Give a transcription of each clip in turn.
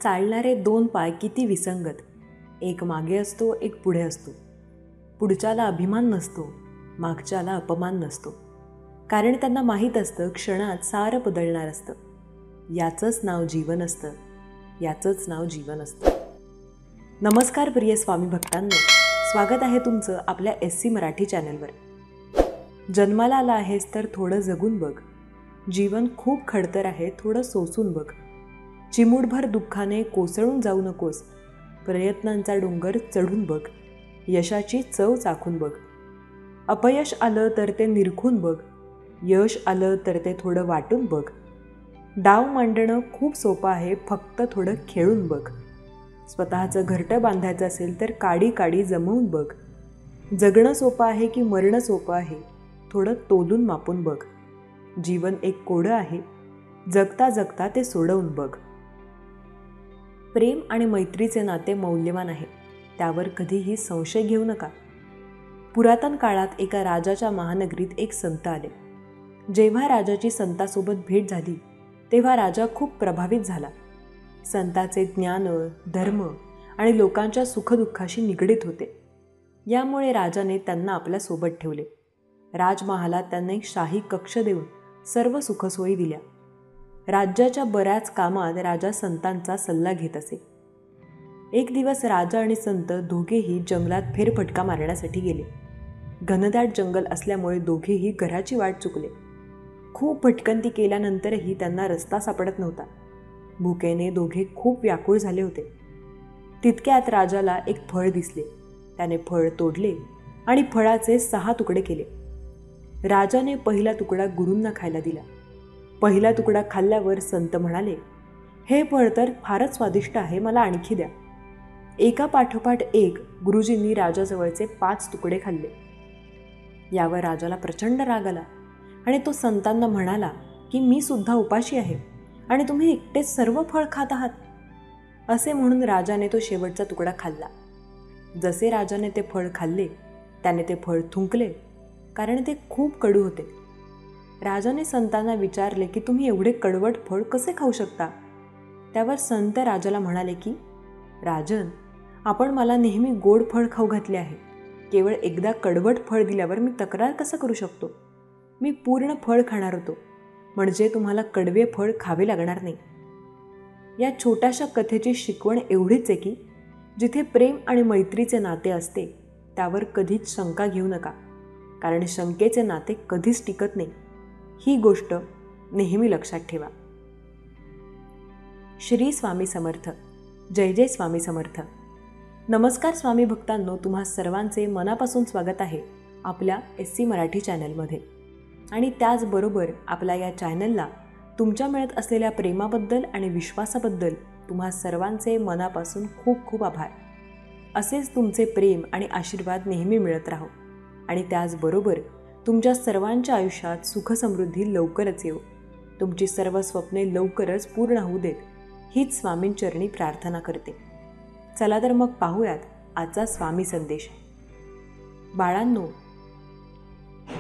चालणारे दोन पाय किती विसंगत, एक मागे असतो एक पुढे असतो. पुढच्याला अभिमान नसतो, मागच्याला अपमान नसतो. कारण त्यांना माहीत असतं क्षणात सारं बदलणार असतं. याचंच नाव जीवन असतं, याचंच नाव जीवन असतं. नमस्कार प्रिय स्वामी भक्तांनो, स्वागत आहे तुमचं आपल्या SC मराठी चॅनलवर. जन्माला आला आहेस तर थोडं जगून बघ, जीवन खूप खडतर आहे थोडं सोसून बघ. चिमूटभर दुःखाने कोसळून जाऊ नकोस, प्रयत्नांचा डोंगर चढून बघ, यशाची चव चाखून बघ. अपयश आलं तर ते निरखून बघ, यश आलं तर ते थोडं वाटून बघ. डाव मांडणं खूप सोपं आहे, फक्त थोडं खेळून बघ. स्वतःचं घरटं बांधायचं असेल तर काडी काडी जमवून बघ. जगणं सोपं आहे की मरणं सोपं आहे, थोडं तोलून मापून बघ. जीवन एक कोडं आहे, जगता जगता ते सोडवून बघ. प्रेम आणि मैत्रीचे नाते मौल्यवान आहे, त्यावर कधीही संशय घेऊ नका. पुरातन काळात एका राजाच्या महानगरीत एक संत आले. जेव्हा राजाची संतासोबत भेट झाली तेव्हा राजा खूप प्रभावित झाला. संताचे ज्ञान, धर्म आणि लोकांच्या सुखदुःखाशी निगडीत होते. यामुळे राजाने त्यांना आपल्यासोबत ठेवले. राजमहालात त्यांना एक शाही कक्ष देऊन सर्व सुखसोयी दिल्या. राज्याच्या बऱ्याच कामात राजा संतांचा सल्ला घेत असे. एक दिवस राजा आणि संत दोघेही जंगलात फेरफटका मारण्यासाठी गेले. घनदाट जंगल असल्यामुळे दोघेही घराची वाट चुकले. खूप भटकंती केल्यानंतरही त्यांना रस्ता सापडत नव्हता. भुकेने दोघे खूप व्याकुळ झाले होते. तितक्यात राजाला एक फळ दिसले. त्याने फळ तोडले आणि फळाचे 6 तुकडे केले. राजाने पहिला तुकडा गुरूंना खायला दिला. पहिला तुकडा खाल्ल्यावर संत म्हणाले, हे फळ तर फारच स्वादिष्ट आहे, मला आणखी द्या. एका पाठोपाठ एक गुरुजींनी राजाजवळचे 5 तुकडे खाल्ले. यावर राजाला प्रचंड राग आला आणि तो संतांना म्हणाला की मी सुद्धा उपाशी आहे आणि तुम्ही एकटेच सर्व फळ खात आहात. असे म्हणून राजाने तो शेवटचा तुकडा खाल्ला. जसे राजाने ते फळ खाल्ले त्याने ते फळ थुंकले, कारण ते खूप कडू होते. राजाने संतांना विचारले की तुम्ही एवढे कडवट फळ कसे खाऊ शकता. त्यावर संत राजाला म्हणाले की राजन, आपण मला नेहमी गोड फळ खाऊ घातले आहे. केवळ एकदा कडवट फळ दिल्यावर मी तक्रार कसं करू शकतो. मी पूर्ण फळ खाणार होतो, म्हणजे तुम्हाला कडवे फळ खावे लागणार नाही. या छोट्याशा कथेची शिकवण एवढीच आहे की जिथे प्रेम आणि मैत्रीचे नाते असते त्यावर कधीच शंका घेऊ नका, कारण शंकेचे नाते कधीच टिकत नाही. ही गोष्ट नेहमी लक्षात ठेवा. श्री स्वामी समर्थ. जय जय स्वामी समर्थ. नमस्कार स्वामी भक्तांनो, तुम्हा सर्वांचे मनापासून स्वागत आहे आपल्या SC मराठी चॅनलमध्ये. आणि त्याचबरोबर आपल्या या चॅनलला तुमच्या मिळत असलेल्या प्रेमाबद्दल आणि विश्वासाबद्दल तुम्हा सर्वांचे मनापासून खूप खूप आभार. असेच तुमचे प्रेम आणि आशीर्वाद नेहमी मिळत राहो आणि त्याचबरोबर तुमच्या सर्वांच्या आयुष्यात सुखसमृद्धी लवकरच येऊ. तुमची सर्व स्वप्ने लवकरच पूर्ण होऊ देत, हीच स्वामींचरणी प्रार्थना करते. चला तर मग पाहूयात आजचा स्वामी संदेश. बाळांनो,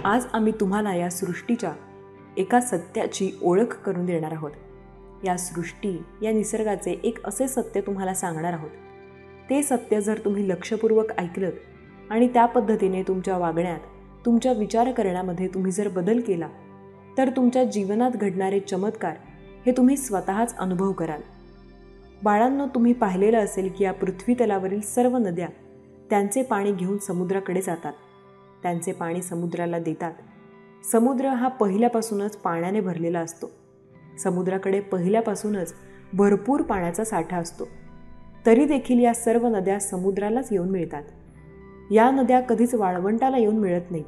आज आम्ही तुम्हाला या सृष्टीच्या एका सत्याची ओळख करून देणार आहोत. या सृष्टी, या निसर्गाचे एक असे सत्य तुम्हाला सांगणार आहोत. ते सत्य जर तुम्ही लक्षपूर्वक ऐकलं आणि त्या पद्धतीने तुमच्या वागण्यात, तुमच्या विचार करण्यामध्ये तुम्ही जर बदल केला तर तुमच्या जीवनात घडणारे चमत्कार हे तुम्ही स्वतःच अनुभव कराल. बाळांनो, तुम्ही पाहिलेलं असेल की या पृथ्वी तलावरील सर्व नद्या त्यांचे पाणी घेऊन समुद्राकडे जातात, त्यांचे पाणी समुद्राला देतात. समुद्र हा पहिल्यापासूनच पाण्याने भरलेला असतो. समुद्राकडे पहिल्यापासूनच भरपूर पाण्याचा साठा असतो. तरी देखील या सर्व नद्या समुद्रालाच येऊन मिळतात. या नद्या कधीच वाळवंटाला येऊन मिळत नाहीत.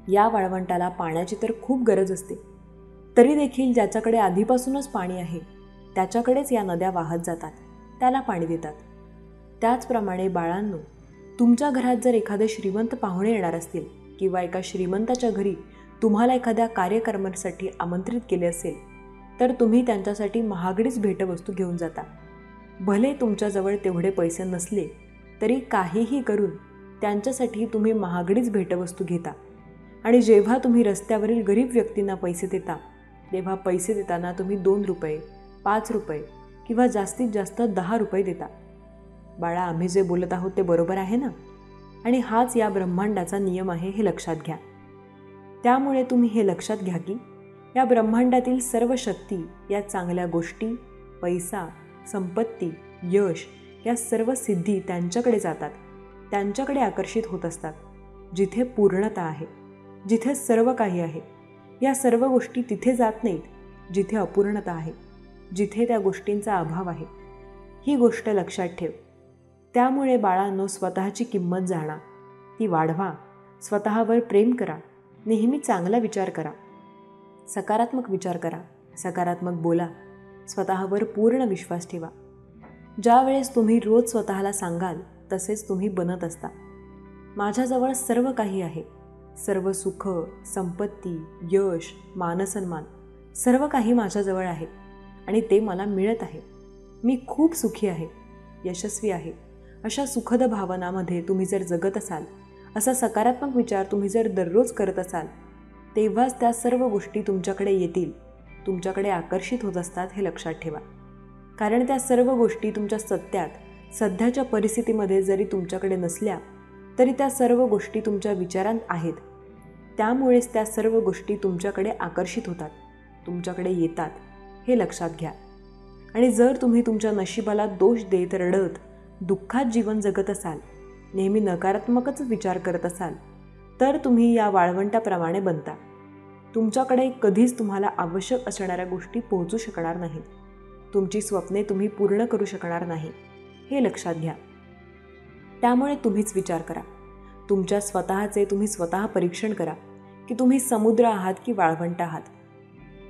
या वाळवंटाला पाण्याची तर खूप गरज असते. तरी देखील ज्याच्याकडे आधीपासूनच पाणी आहे त्याच्याकडेच या नद्या वाहत जातात, त्याला पाणी देतात. त्याचप्रमाणे बाळांनो, तुमच्या घरात जर एखादे श्रीमंत पाहुणे येणार असतील किंवा एका श्रीमंताच्या घरी तुम्हाला एखाद्या कार्यक्रमासाठी आमंत्रित केले असेल तर तुम्ही त्यांच्यासाठी महागडीच भेटवस्तू घेऊन जाता. भले तुमच्याजवळ तेवढे पैसे नसले तरी काहीही करून त्यांच्यासाठी तुम्ही महागडीच भेटवस्तू घेता. आणि जेव्हा तुम्ही रस्त्यावरील गरीब व्यक्तींना पैसे देता तेव्हा पैसे देताना तुम्ही 2 रुपये, 5 रुपये किंवा जास्तीत जास्त 10 रुपये देता. बाळा, आम्ही जे बोलत आहोत ते बरोबर आहे ना? आणि हाच या ब्रह्मांडाचा नियम आहे हे लक्षात घ्या. त्यामुळे तुम्ही हे लक्षात घ्या की या ब्रह्मांडातील सर्व शक्ती, या चांगल्या गोष्टी, पैसा, संपत्ती, यश, या सर्व सिद्धी त्यांच्याकडे जातात, त्यांच्याकडे आकर्षित होत असतात, जिथे पूर्णता आहे, जिथे सर्व काही आहे. या सर्व गोष्टी तिथे जात नाहीत जिथे अपूर्णता आहे, जिथे त्या गोष्टींचा अभाव आहे. ही गोष्ट लक्षात ठेव. त्यामुळे बाळांनो, स्वतःची किंमत जाणा, ती वाढवा, स्वतःवर प्रेम करा, नेहमी चांगला विचार करा, सकारात्मक विचार करा, सकारात्मक बोला, स्वतःवर पूर्ण विश्वास ठेवा. ज्या वेळेस तुम्ही रोज स्वतःला सांगाल तसेच तुम्ही बनत असता. माझ्याजवळ सर्व काही आहे, सर्व सुख, संपत्ती, यश, मानसन्मान, सर्व काही माझ्याजवळ आहे आणि ते मला मिळत आहे. मी खूप सुखी आहे, यशस्वी आहे. अशा सुखद भावनामध्ये तुम्ही जर जगत असाल, असा सकारात्मक विचार तुम्ही जर दररोज करत असाल, तेव्हाच त्या सर्व गोष्टी तुमच्याकडे येतील, तुमच्याकडे आकर्षित होत असतात हे लक्षात ठेवा. कारण त्या सर्व गोष्टी तुमच्या सध्याच्या परिस्थितीमध्ये जरी तुमच्याकडे नसल्या तरी त्या सर्व गोष्टी तुमच्या विचारांत आहेत. त्यामुळेच त्या सर्व गोष्टी तुमच्याकडे आकर्षित होतात, तुमच्याकडे येतात हे लक्षात घ्या. आणि जर तुम्ही तुमच्या नशिबाला दोष देत रडत दुःखात जीवन जगत असाल, नेहमी नकारात्मकच विचार करत असाल, तर तुम्ही या वाळवंटाप्रमाणे बनता. तुमच्याकडे कधीच तुम्हाला आवश्यक असणाऱ्या गोष्टी पोहोचू शकणार नाहीत. तुमची स्वप्ने तुम्ही पूर्ण करू शकणार नाही हे लक्षात घ्या. त्यामुळे तुम्हीच विचार करा. तुमच्या स्वतःचे तुम्ही स्वतः परीक्षण करा की तुम्ही समुद्र आहात की वाळवंट आहात.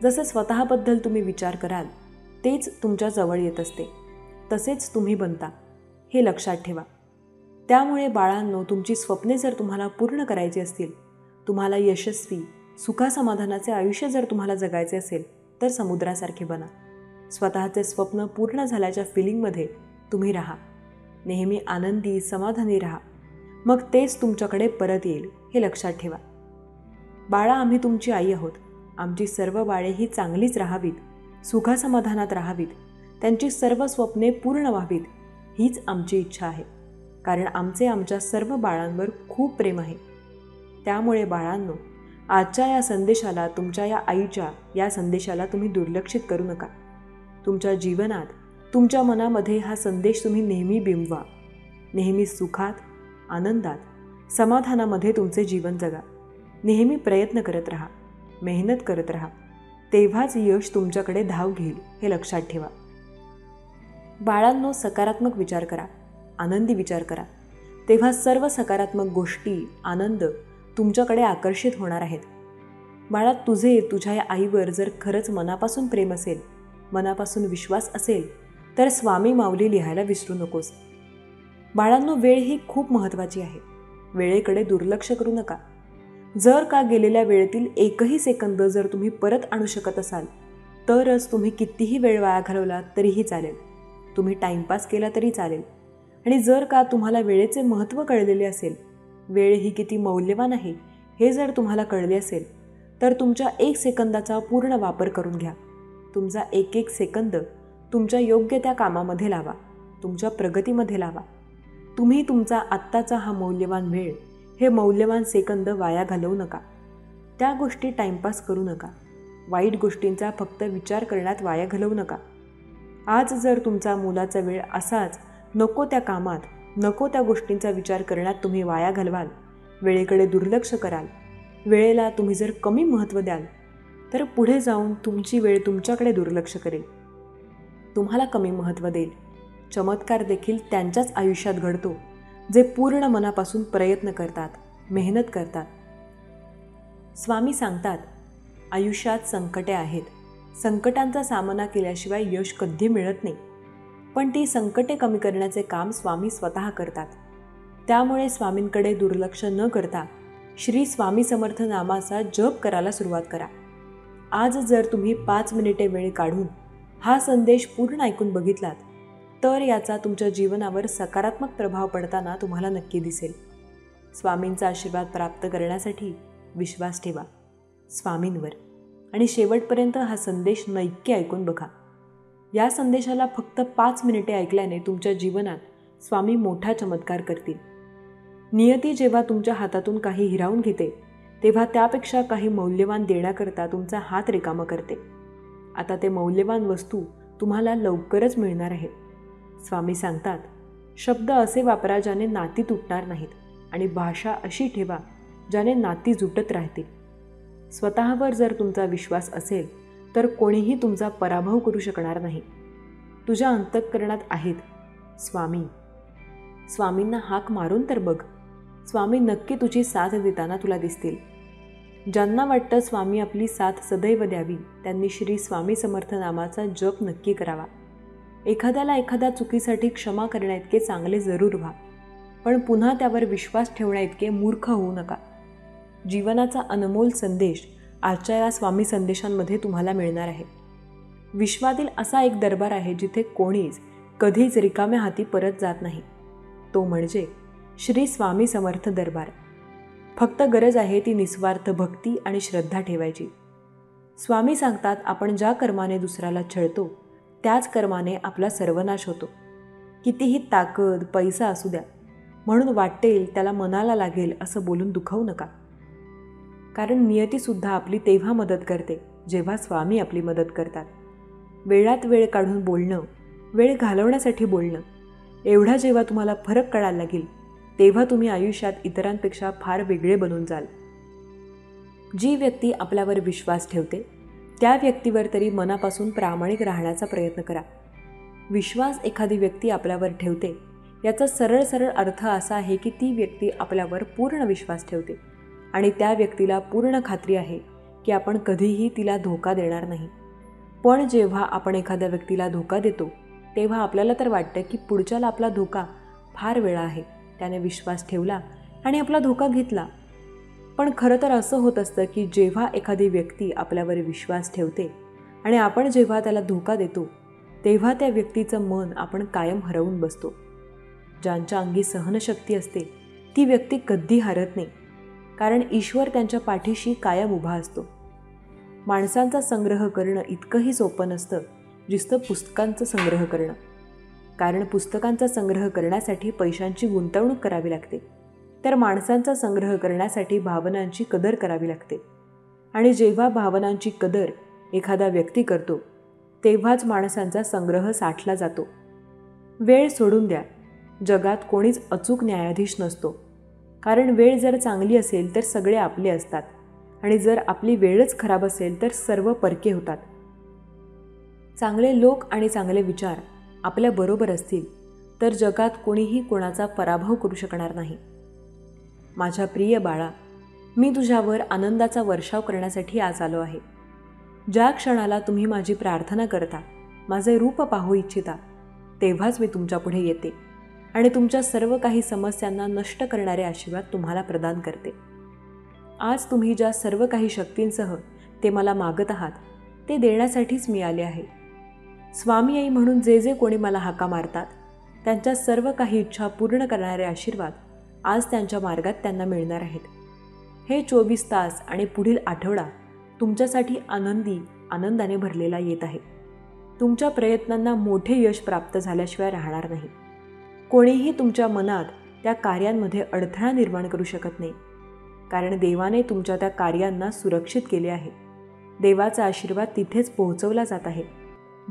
जसे स्वतःबद्दल तुम्ही विचार कराल तेच तुमच्या जवळ येत असते, तसेच तुम्ही बनता हे लक्षात ठेवा. त्यामुळे बाळांनो, तुमची स्वप्ने जर तुम्हाला पूर्ण करायची असतील, तुम्हाला यशस्वी, सुखासमाधानाचे आयुष्य जर तुम्हाला जगायचे असेल, तर समुद्रासारखे बना. स्वतःचे स्वप्न पूर्ण झाल्याच्या फिलिंगमध्ये तुम्ही राहा. नेहमी आनंदी, समाधानी राहा. मग तेच तुमच्याकडे परत येईल हे लक्षात ठेवा. बाळा, आम्ही तुमची आई आहोत. आमची सर्व बाळे ही चांगलीच राहावीत, सुखासमाधानात राहावीत, त्यांची सर्व स्वप्ने पूर्ण व्हावीत, हीच आमची इच्छा आहे. कारण आमच्या सर्व बाळांवर खूप प्रेम आहे. त्यामुळे बाळांनो, आजच्या या संदेशाला, तुमच्या या आईच्या या संदेशाला तुम्ही दुर्लक्षित करू नका. तुमच्या जीवनात, तुमच्या मनामध्ये हा संदेश तुम्ही नेहमी बिंबवा. नेहमी सुखात, आनंदात, समाधानामध्ये तुमचे जीवन जगा. नेहमी प्रयत्न करत राहा, मेहनत करत राहा, तेव्हाच यश तुमच्याकडे धाव घेईल हे लक्षात ठेवा. बाळांनो, सकारात्मक विचार करा, आनंदी विचार करा, तेव्हा सर्व सकारात्मक गोष्टी, आनंद तुमच्याकडे आकर्षित होणार आहेत. बाळा, तुझ्या या आईवर जर खरंच मनापासून प्रेम असेल, मनापासून विश्वास असेल, तर स्वामी माऊली लिहायला विसरू नकोस. बाळांनो, वेळ ही खूप महत्त्वाची आहे. वेळेकडे दुर्लक्ष करू नका. जर का गेलेल्या वेळेतील एकही सेकंद जर तुम्ही परत आणू शकत असाल, तरच तुम्ही कितीही वेळ वाया घालवला तरीही चालेल, तुम्ही टाईमपास केला तरी चालेल. आणि जर का तुम्हाला वेळेचे महत्त्व कळलेले असेल, वेळ ही किती मौल्यवान आहे हे जर तुम्हाला कळले असेल, तर तुमच्या 1 सेकंदाचा पूर्ण वापर करून घ्या. तुमचा एक सेकंद तुमच्या योग्य त्या कामामध्ये लावा, तुमच्या प्रगतीमध्ये लावा. तुम्ही तुमचा आत्ताचा हा मौल्यवान वेळ, हे मौल्यवान सेकंद वाया घालवू नका. त्या गोष्टी टाईमपास करू नका. वाईट गोष्टींचा फक्त विचार करण्यात वाया घालवू नका. आज जर तुमचा मुलाचा वेळ असाच नको त्या कामात, नको त्या गोष्टींचा विचार करण्यात तुम्ही वाया घालवाल, वेळेकडे दुर्लक्ष कराल, वेळेला तुम्ही जर कमी महत्त्व द्याल, तर पुढे जाऊन तुमची वेळ तुमच्याकडे दुर्लक्ष करेल, तुम्हाला कमी महत्त्व देईल. चमत्कार देखील त्यांच्याच आयुष्यात घडतो जे पूर्ण मनापासून प्रयत्न करतात, मेहनत करतात. स्वामी सांगतात, आयुष्यात संकटे आहेत. संकटांचा सामना केल्याशिवाय यश कधी मिळत नाही. पण ती संकटे कमी करण्याचे काम स्वामी स्वतः करतात. त्यामुळे स्वामींकडे दुर्लक्ष न करता श्री स्वामी समर्थ नामाचा जप करायला सुरुवात करा. आज जर तुम्ही 5 मिनिटे वेळ काढून हा संदेश पूर्ण ऐकून बघितलात, तर याचा तुमच्या जीवनावर सकारात्मक प्रभाव पडताना तुम्हाला नक्की दिसेल. स्वामींचा आशीर्वाद प्राप्त करण्यासाठी विश्वास ठेवा स्वामींवर आणि शेवटपर्यंत हा संदेश नक्की ऐकून बघा. या संदेशाला फक्त 5 मिनिटे ऐकल्याने तुमच्या जीवनात स्वामी मोठा चमत्कार करतील. नियती जेव्हा तुमच्या हातातून काही हिरावून घेते तेव्हा त्यापेक्षा काही मौल्यवान देण्याकरता तुमचा हात रिकामा करते. आता ते मौल्यवान वस्तू तुम्हाला लवकरच मिळणार आहे. स्वामी सांगतात, शब्द असे वापरा ज्याने नाती तुटणार नाहीत आणि भाषा अशी ठेवा ज्याने नाती जुटत राहतील. स्वतःवर जर तुमचा विश्वास असेल तर कोणीही तुमचा पराभव करू शकणार नाही. तुझ्या अंतःकरणात आहेत स्वामी. स्वामींना हाक मारून तर बघ. स्वामी नक्की तुझी साथ देताना तुला दिसतील. ज्यांना वाटतं स्वामी आपली साथ सदैव द्यावी त्यांनी श्री स्वामी समर्थ नामाचा जप नक्की करावा. एखाद्याला एखाद्या चुकीसाठी क्षमा करण्याइतके चांगले जरूर व्हा, पण पुन्हा त्यावर विश्वास ठेवण्याइतके मूर्ख होऊ नका. जीवनाचा अनमोल संदेश आजच्या या स्वामी संदेशांमध्ये तुम्हाला मिळणार आहे. विश्वातील असा एक दरबार आहे जिथे कोणीच कधीच रिकाम्या हाती परत जात नाही. तो म्हणजे श्री स्वामी समर्थ दरबार. फक्त गरज आहे ती निस्वार्थ भक्ती आणि श्रद्धा ठेवायची. स्वामी सांगतात, आपण ज्या कर्माने दुसऱ्याला छळतो त्याच कर्माने आपला सर्वनाश होतो. कितीही ताकद पैसा असू द्या, म्हणून वाटेल त्याला मनाला लागेल असं बोलून दुखवू नका. कारण नियतीसुद्धा आपली तेव्हा मदत करते जेव्हा स्वामी आपली मदत करतात. वेळात वेळ काढून बोलणं, वेळ घालवण्यासाठी बोलणं, एवढा जेव्हा तुम्हाला फरक कळायला लागेल तेव्हा तुम्ही आयुष्यात इतरांपेक्षा फार वेगळे बनून जाल. जी व्यक्ती आपल्यावर विश्वास ठेवते त्या व्यक्तीवर तरी मनापासून प्रामाणिक राहण्याचा प्रयत्न करा. विश्वास एखादी व्यक्ती आपल्यावर ठेवते याचा सरळ सरळ अर्थ असा आहे की ती व्यक्ती आपल्यावर पूर्ण विश्वास ठेवते आणि त्या व्यक्तीला पूर्ण खात्री आहे की आपण कधीही तिला धोका देणार नाही. पण जेव्हा आपण एखाद्या व्यक्तीला धोका देतो तेव्हा आपल्याला तर वाटतं की पुढच्याला आपला धोका फार वेळा आहे, त्याने विश्वास ठेवला आणि आपला धोका घेतला. पण खरं तर असं होत असतं की जेव्हा एखादी व्यक्ती आपल्यावर विश्वास ठेवते आणि आपण जेव्हा त्याला धोका देतो तेव्हा त्या व्यक्तीचं मन आपण कायम हरवून बसतो. ज्यांच्या अंगी सहनशक्ती असते ती व्यक्ती कधी हारत नाही, कारण ईश्वर त्यांच्या पाठीशी कायम उभा असतो. माणसांचा संग्रह करणं इतकंही सोपं नसतं जितकं पुस्तकांचा संग्रह करणं. कारण पुस्तकांचा संग्रह करण्यासाठी पैशांची गुंतवणूक करावी लागते, तर माणसांचा संग्रह करण्यासाठी भावनांची कदर करावी लागते. आणि जेव्हा भावनांची कदर एखादा व्यक्ती करतो तेव्हाच माणसांचा संग्रह साठला जातो. वेळ सोडून द्या. जगात कोणीच अचूक न्यायाधीश नसतो. कारण वेळ जर चांगली असेल तर सगळे आपले असतात आणि जर आपली वेळच खराब असेल तर सर्व परके होतात. चांगले लोक आणि चांगले विचार आपल्या बरोबर असतील तर जगात कोणीही कोणाचा पराभव करू शकणार नाही. माझ्या प्रिय बाळा, मी तुझ्यावर आनंदाचा वर्षाव करण्यासाठी आज आलो आहे. ज्या क्षणाला तुम्ही माझी प्रार्थना करता, माझे रूप पाहू इच्छिता, तेव्हाच मी तुमच्यापुढे येते आणि तुमच्या सर्व काही समस्यांना नष्ट करणारे आशीर्वाद तुम्हाला प्रदान करते. आज तुम्ही ज्या सर्व काही शक्तींसह ते मला मागत आहात ते देण्यासाठीच मी आले आहे. स्वामी आई म्हणून जे जे कोणी मला हाका मारतात त्यांच्या सर्व काही इच्छा पूर्ण करणारे आशीर्वाद आज त्यांच्या मार्गात त्यांना मिळणार आहेत. हे 24 तास आणि पुढील आठवडा तुमच्यासाठी आनंदाने भरलेला येत आहे. तुमच्या प्रयत्नांना मोठे यश प्राप्त झाल्याशिवाय राहणार नाही. कोणीही तुमच्या मनात त्या कार्यांमध्ये अडथळा निर्माण करू शकत नाही, कारण देवाने तुमच्या त्या कार्यांना सुरक्षित केले आहे. देवाचा आशीर्वाद तिथेच पोहोचवला जात आहे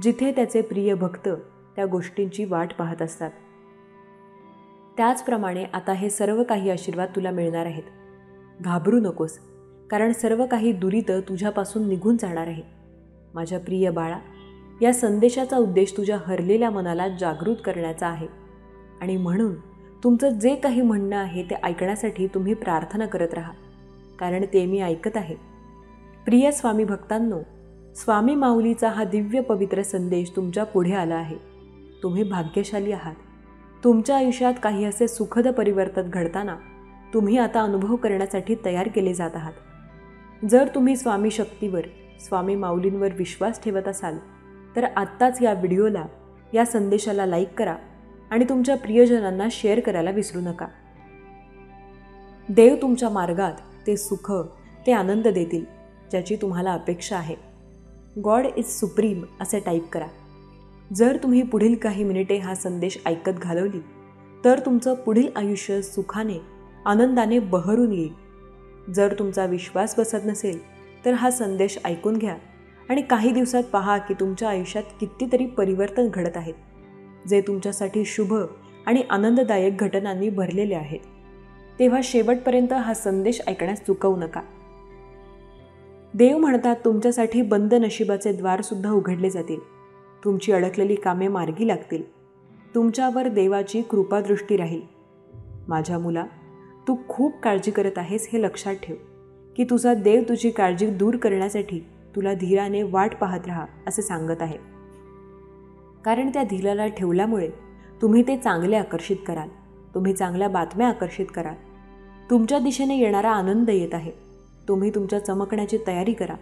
जिथे त्याचे प्रिय भक्त त्या गोष्टींची वाट पाहत असतात. त्याचप्रमाणे आता हे सर्व काही आशीर्वाद तुला मिळणार आहेत. घाबरू नकोस, कारण सर्व काही दुरितं तुझ्यापासून निघून जाणार आहे. माझ्या प्रिय बाळा, या संदेशाचा उद्देश तुझ्या हरलेल्या मनाला जागृत करण्याचा आहे आणि म्हणून तुमचं जे काही म्हणणं आहे ते ऐकण्यासाठी तुम्ही प्रार्थना करत राहा, कारण ते मी ऐकत आहे. प्रिय स्वामी भक्तांनो, स्वामी माऊलीचा हा दिव्य पवित्र संदेश तुमच्या पुढे आला आहे. तुम्ही भाग्यशाली आहात. तुमच्या आयुष्यात काही असे सुखद परिवर्तन घडताना तुम्ही आता अनुभव करण्यासाठी तयार केले जात आहात. जर तुम्ही स्वामी शक्तीवर, स्वामी माऊलींवर विश्वास ठेवत असाल तर आत्ताच या व्हिडिओला, या संदेशाला लाईक करा आणि तुमच्या प्रियजनांना शेअर करायला विसरू नका. देव तुमच्या मार्गात ते सुख, ते आनंद देतील ज्याची तुम्हाला अपेक्षा आहे. गॉड इज सुप्रीम असे टाईप करा. जर तुम्ही पुढील काही मिनिटे हा संदेश ऐकत घालवली तर तुमचं पुढील आयुष्य सुखाने आनंदाने बहरून येईल. जर तुमचा विश्वास बसत नसेल तर हा संदेश ऐकून घ्या आणि काही दिवसात पहा की तुमच्या आयुष्यात कितीतरी परिवर्तन घडत आहेत, जे तुमच्यासाठी शुभ आणि आनंददायक घटनांनी भरलेले आहेत. तेव्हा शेवटपर्यंत हा संदेश ऐकण्यास चुकवू नका. देव म्हणतात, तुमच्यासाठी बंद नशिबाचे द्वारसुद्धा उघडले जातील. तुमची अडकलेली कामे मार्गी लागतील. तुमच्यावर देवाची कृपादृष्टी राहील. माझ्या मुला, तू खूप काळजी करत आहेस हे लक्षात ठेव की तुझा देव तुझी काळजी दूर करण्यासाठी तुला धीराने वाट पाहत राहा असे सांगत आहे. कारण त्या धीराला ठेवल्यामुळे तुम्ही ते चांगले आकर्षित कराल. तुम्ही चांगल्या बातम्या आकर्षित कराल. तुमच्या दिशेने येणारा आनंद येत आहे. तुम्ही तुमच्या चमकण्याची तयारी करा,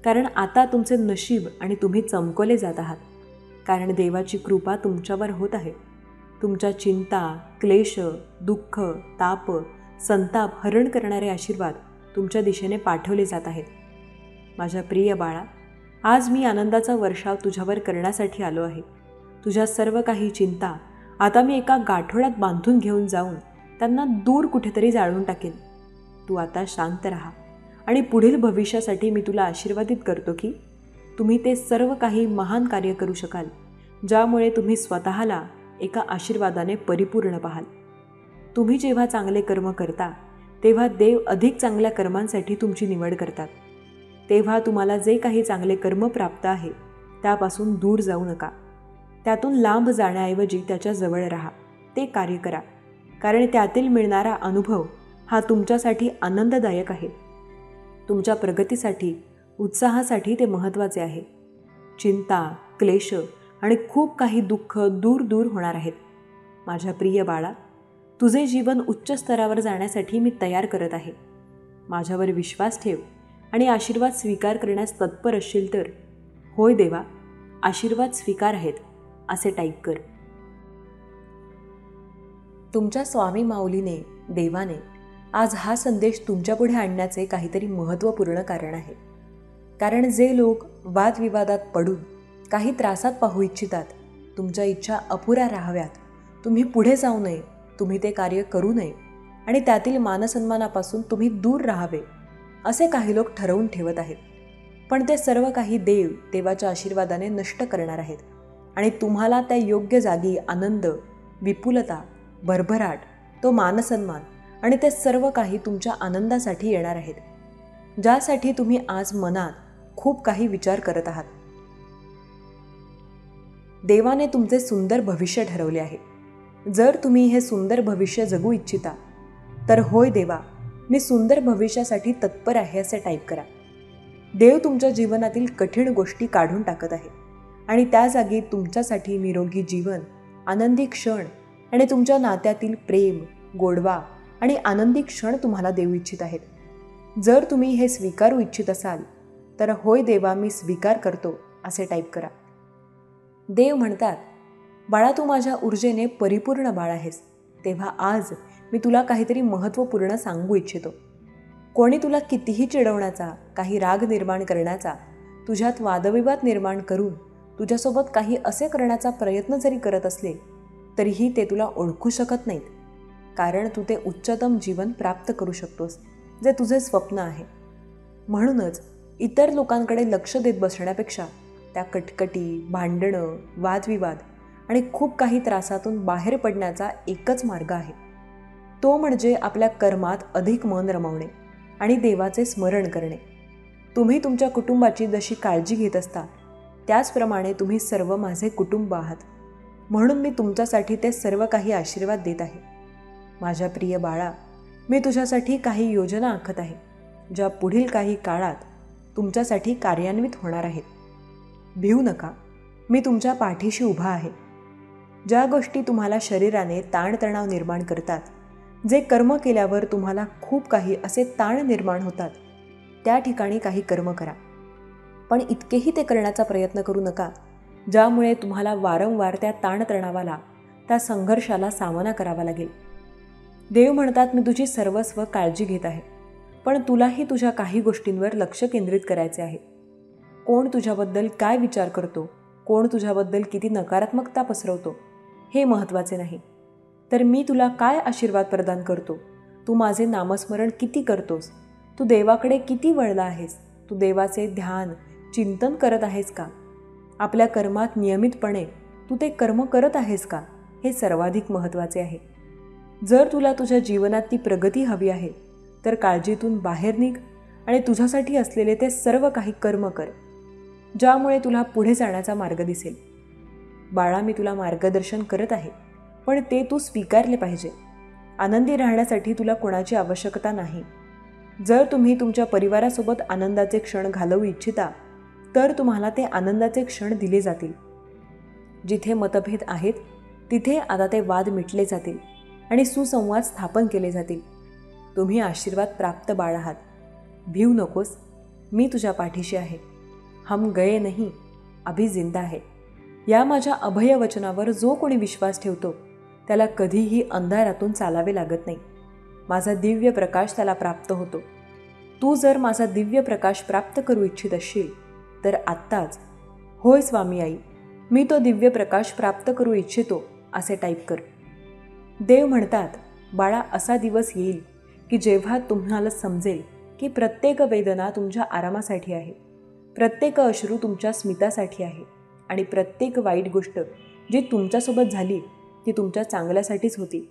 कारण आता तुमचे नशीब आणि तुम्ही चमकवले जात आहात. कारण देवाची कृपा तुमच्यावर होत आहे. तुमच्या चिंता, क्लेश, दुःख, ताप, संताप हरण करणारे आशीर्वाद तुमच्या दिशेने पाठवले जात आहेत. माझ्या प्रिय बाळा, आज मी आनंदाचा वर्षाव तुझ्यावर करण्यासाठी आलो आहे. तुझ्या सर्व काही चिंता आता मी एका गाठोड्यात बांधून घेऊन जाऊन त्यांना दूर कुठेतरी जाळून टाकेन. तू आता शांत राहा आणि पुढील भविष्यासाठी मी तुला आशीर्वादित करतो की तुम्ही ते सर्व काही महान कार्य करू शकाल, ज्यामुळे तुम्ही स्वतःला एका आशीर्वादाने परिपूर्ण पाहाल. तुम्ही जेव्हा चांगले कर्म करता तेव्हा देव अधिक चांगल्या कर्मांसाठी तुमची निवड करतात. तेव्हा तुम्हाला जे काही चांगले कर्म प्राप्त आहे त्यापासून दूर जाऊ नका. त्यातून लांब जाण्याऐवजी त्याच्या जवळ राहा. ते कार्य करा, कारण त्यातील मिळणारा अनुभव हा तुमच्यासाठी आनंददायक आहे. तुमच्या प्रगतीसाठी, उत्साहासाठी ते महत्त्वाचे आहे. चिंता, क्लेश आणि खूप काही दुःख दूर दूर होणार आहेत. माझ्या प्रिय बाळा, तुझे जीवन उच्च स्तरावर जाण्यासाठी मी तयार करत आहे. माझ्यावर विश्वास ठेव आणि आशीर्वाद स्वीकार करण्यास तत्पर असशील तर होय देवा, आशीर्वाद स्वीकार आहेत असे टाईप कर. तुमच्या स्वामी माऊलीने, देवाने आज हा संदेश तुमच्यापुढे आणण्याचे काहीतरी महत्त्वपूर्ण कारण आहे. कारण जे लोक वादविवादात पडून काही त्रासात पाहू इच्छितात, तुमच्या इच्छा अपुऱ्या राहाव्यात, तुम्ही पुढे जाऊ नये, तुम्ही ते कार्य करू नये आणि त्यातील मानसन्मानापासून तुम्ही दूर राहावे, असे काही लोक ठरवून ठेवत आहेत. पण ते सर्व काही देव देवाच्या आशीर्वादाने नष्ट करणार आहेत आणि तुम्हाला त्या योग्य जागी आनंद, विपुलता, भरभराट, तो मानसन्मान आणि ते सर्व काही तुमच्या आनंदासाठी येणार आहेत, ज्यासाठी तुम्ही आज मनात खूप काही विचार करत आहात. देवाने तुमचे सुंदर भविष्य ठरवले आहे. जर तुम्ही हे सुंदर भविष्य जगू इच्छिता तर होय देवा, मी सुंदर भविष्यासाठी तत्पर आहे असे टाईप करा. देव तुमच्या जीवनातील कठीण गोष्टी काढून टाकत आहे आणि त्या जागी तुमच्यासाठी निरोगी जीवन, आनंदी क्षण आणि तुमच्या नात्यातील प्रेम, गोडवा आणि आनंदी क्षण तुम्हाला देऊ इच्छित आहेत. जर तुम्ही हे स्वीकारू इच्छित असाल तर होय देवा, मी स्वीकार करतो असे टाईप करा. देव म्हणतात, बाळा, तू माझ्या ऊर्जेने परिपूर्ण बाळ आहेस. तेव्हा आज मी तुला काहीतरी महत्त्वपूर्ण सांगू इच्छितो. कोणी तुला कितीही चिडवण्याचा, काही राग निर्माण करण्याचा, तुझ्यात वादविवाद निर्माण करून तुझ्यासोबत काही असे करण्याचा प्रयत्न जरी करत असले तरीही ते तुला ओळखू शकत नाहीत. कारण तू ते उच्चतम जीवन प्राप्त करू शकतोस, जे तुझे स्वप्न आहे. म्हणूनच इतर लोकांकडे लक्ष देत बसण्यापेक्षा त्या कटकटी, भांडणं, वादविवाद आणि खूप काही त्रासातून बाहेर पडण्याचा एकच मार्ग आहे. तो म्हणजे आपल्या कर्मात अधिक मन रमवणे आणि देवाचे स्मरण करणे. तुम्ही तुमच्या कुटुंबाची जशी काळजी घेत असता त्याचप्रमाणे तुम्ही सर्व माझे कुटुंब आहात. म्हणून मी तुमच्यासाठी ते सर्व काही आशीर्वाद देत आहे. माझ्या प्रिय बाळा, मी तुझ्यासाठी काही योजना आखत आहे, ज्या पुढील काही काळात तुमच्यासाठी कार्यान्वित होणार आहेत. भिवू नका, मी तुमच्या पाठीशी उभा आहे. ज्या गोष्टी तुम्हाला शरीराने ताणतणाव निर्माण करतात, जे कर्म केल्यावर तुम्हाला खूप काही असे ताण निर्माण होतात, त्या ठिकाणी काही कर्म करा. पण इतकेही ते करण्याचा प्रयत्न करू नका ज्यामुळे तुम्हाला वारंवार त्या ताणतणावाला, त्या संघर्षाला सामना करावा लागेल. देव म्हणतात, मी तुझी सर्वस्व काळजी घेत आहे, पण तुलाही तुझ्या काही गोष्टींवर लक्ष केंद्रित करायचे आहे. कोण तुझ्याबद्दल काय विचार करतो कोण तुझ्याबद्दल किती नकारात्मकता पसरवतो हे महत्त्वाचे नाही, तर मी तुला काय आशीर्वाद प्रदान करतो, तू माझे नामस्मरण किती करतोस, तू देवाकडे किती वळला आहेस, तू देवाचे ध्यान चिंतन करत आहेस का, आपल्या कर्मात नियमितपणे तू ते कर्म करत आहेस का, हे सर्वाधिक महत्त्वाचे आहे. जर तुला तुझ्या जीवनात ती प्रगती हवी आहे तर काळजीतून बाहेर निघ आणि तुझ्यासाठी असलेले ते सर्व काही कर्म कर, ज्यामुळे तुला पुढे जाण्याचा मार्ग दिसेल. बाळा, मी तुला मार्गदर्शन करत आहे, पण ते तू स्वीकारले पाहिजे. आनंदी राहण्यासाठी तुला कोणाची आवश्यकता नाही. जर तुम्ही तुमच्या परिवारासोबत आनंदाचे क्षण घालवू इच्छिता तर तुम्हाला ते आनंदाचे क्षण दिले जातील. जिथे मतभेद आहेत तिथे आता ते वाद मिटले जातील आणि सुसंवाद स्थापन केले जातील. तुम्ही आशीर्वाद प्राप्त बाळ आहात. भिऊ नकोस, मी तुझ्या पाठीशी आहे. हम गए नहीं, अभी जिंदा है. या माझ्या अभय वचनावर जो कोणी विश्वास ठेवतो त्याला कधीही अंधारातून चालावे लागत नाही. माझा दिव्य प्रकाश त्याला प्राप्त होतो. तू जर माझा दिव्य प्रकाश प्राप्त करू इच्छित असशील तर आत्ताच होय स्वामी आई, मी तो दिव्य प्रकाश प्राप्त करू इच्छितो असे टाईप कर. देव म्हणतात, बाळा, असा दिवस येईल की जेव्हा तुम्हाला समजेल की प्रत्येक वेदना तुमच्या आरामासाठी आहे, प्रत्येक अश्रू तुमच्या स्मितासाठी आहे आणि प्रत्येक वाईट गोष्ट जी तुमच्यासोबत झाली ती तुमच्या चांगल्यासाठीच होती.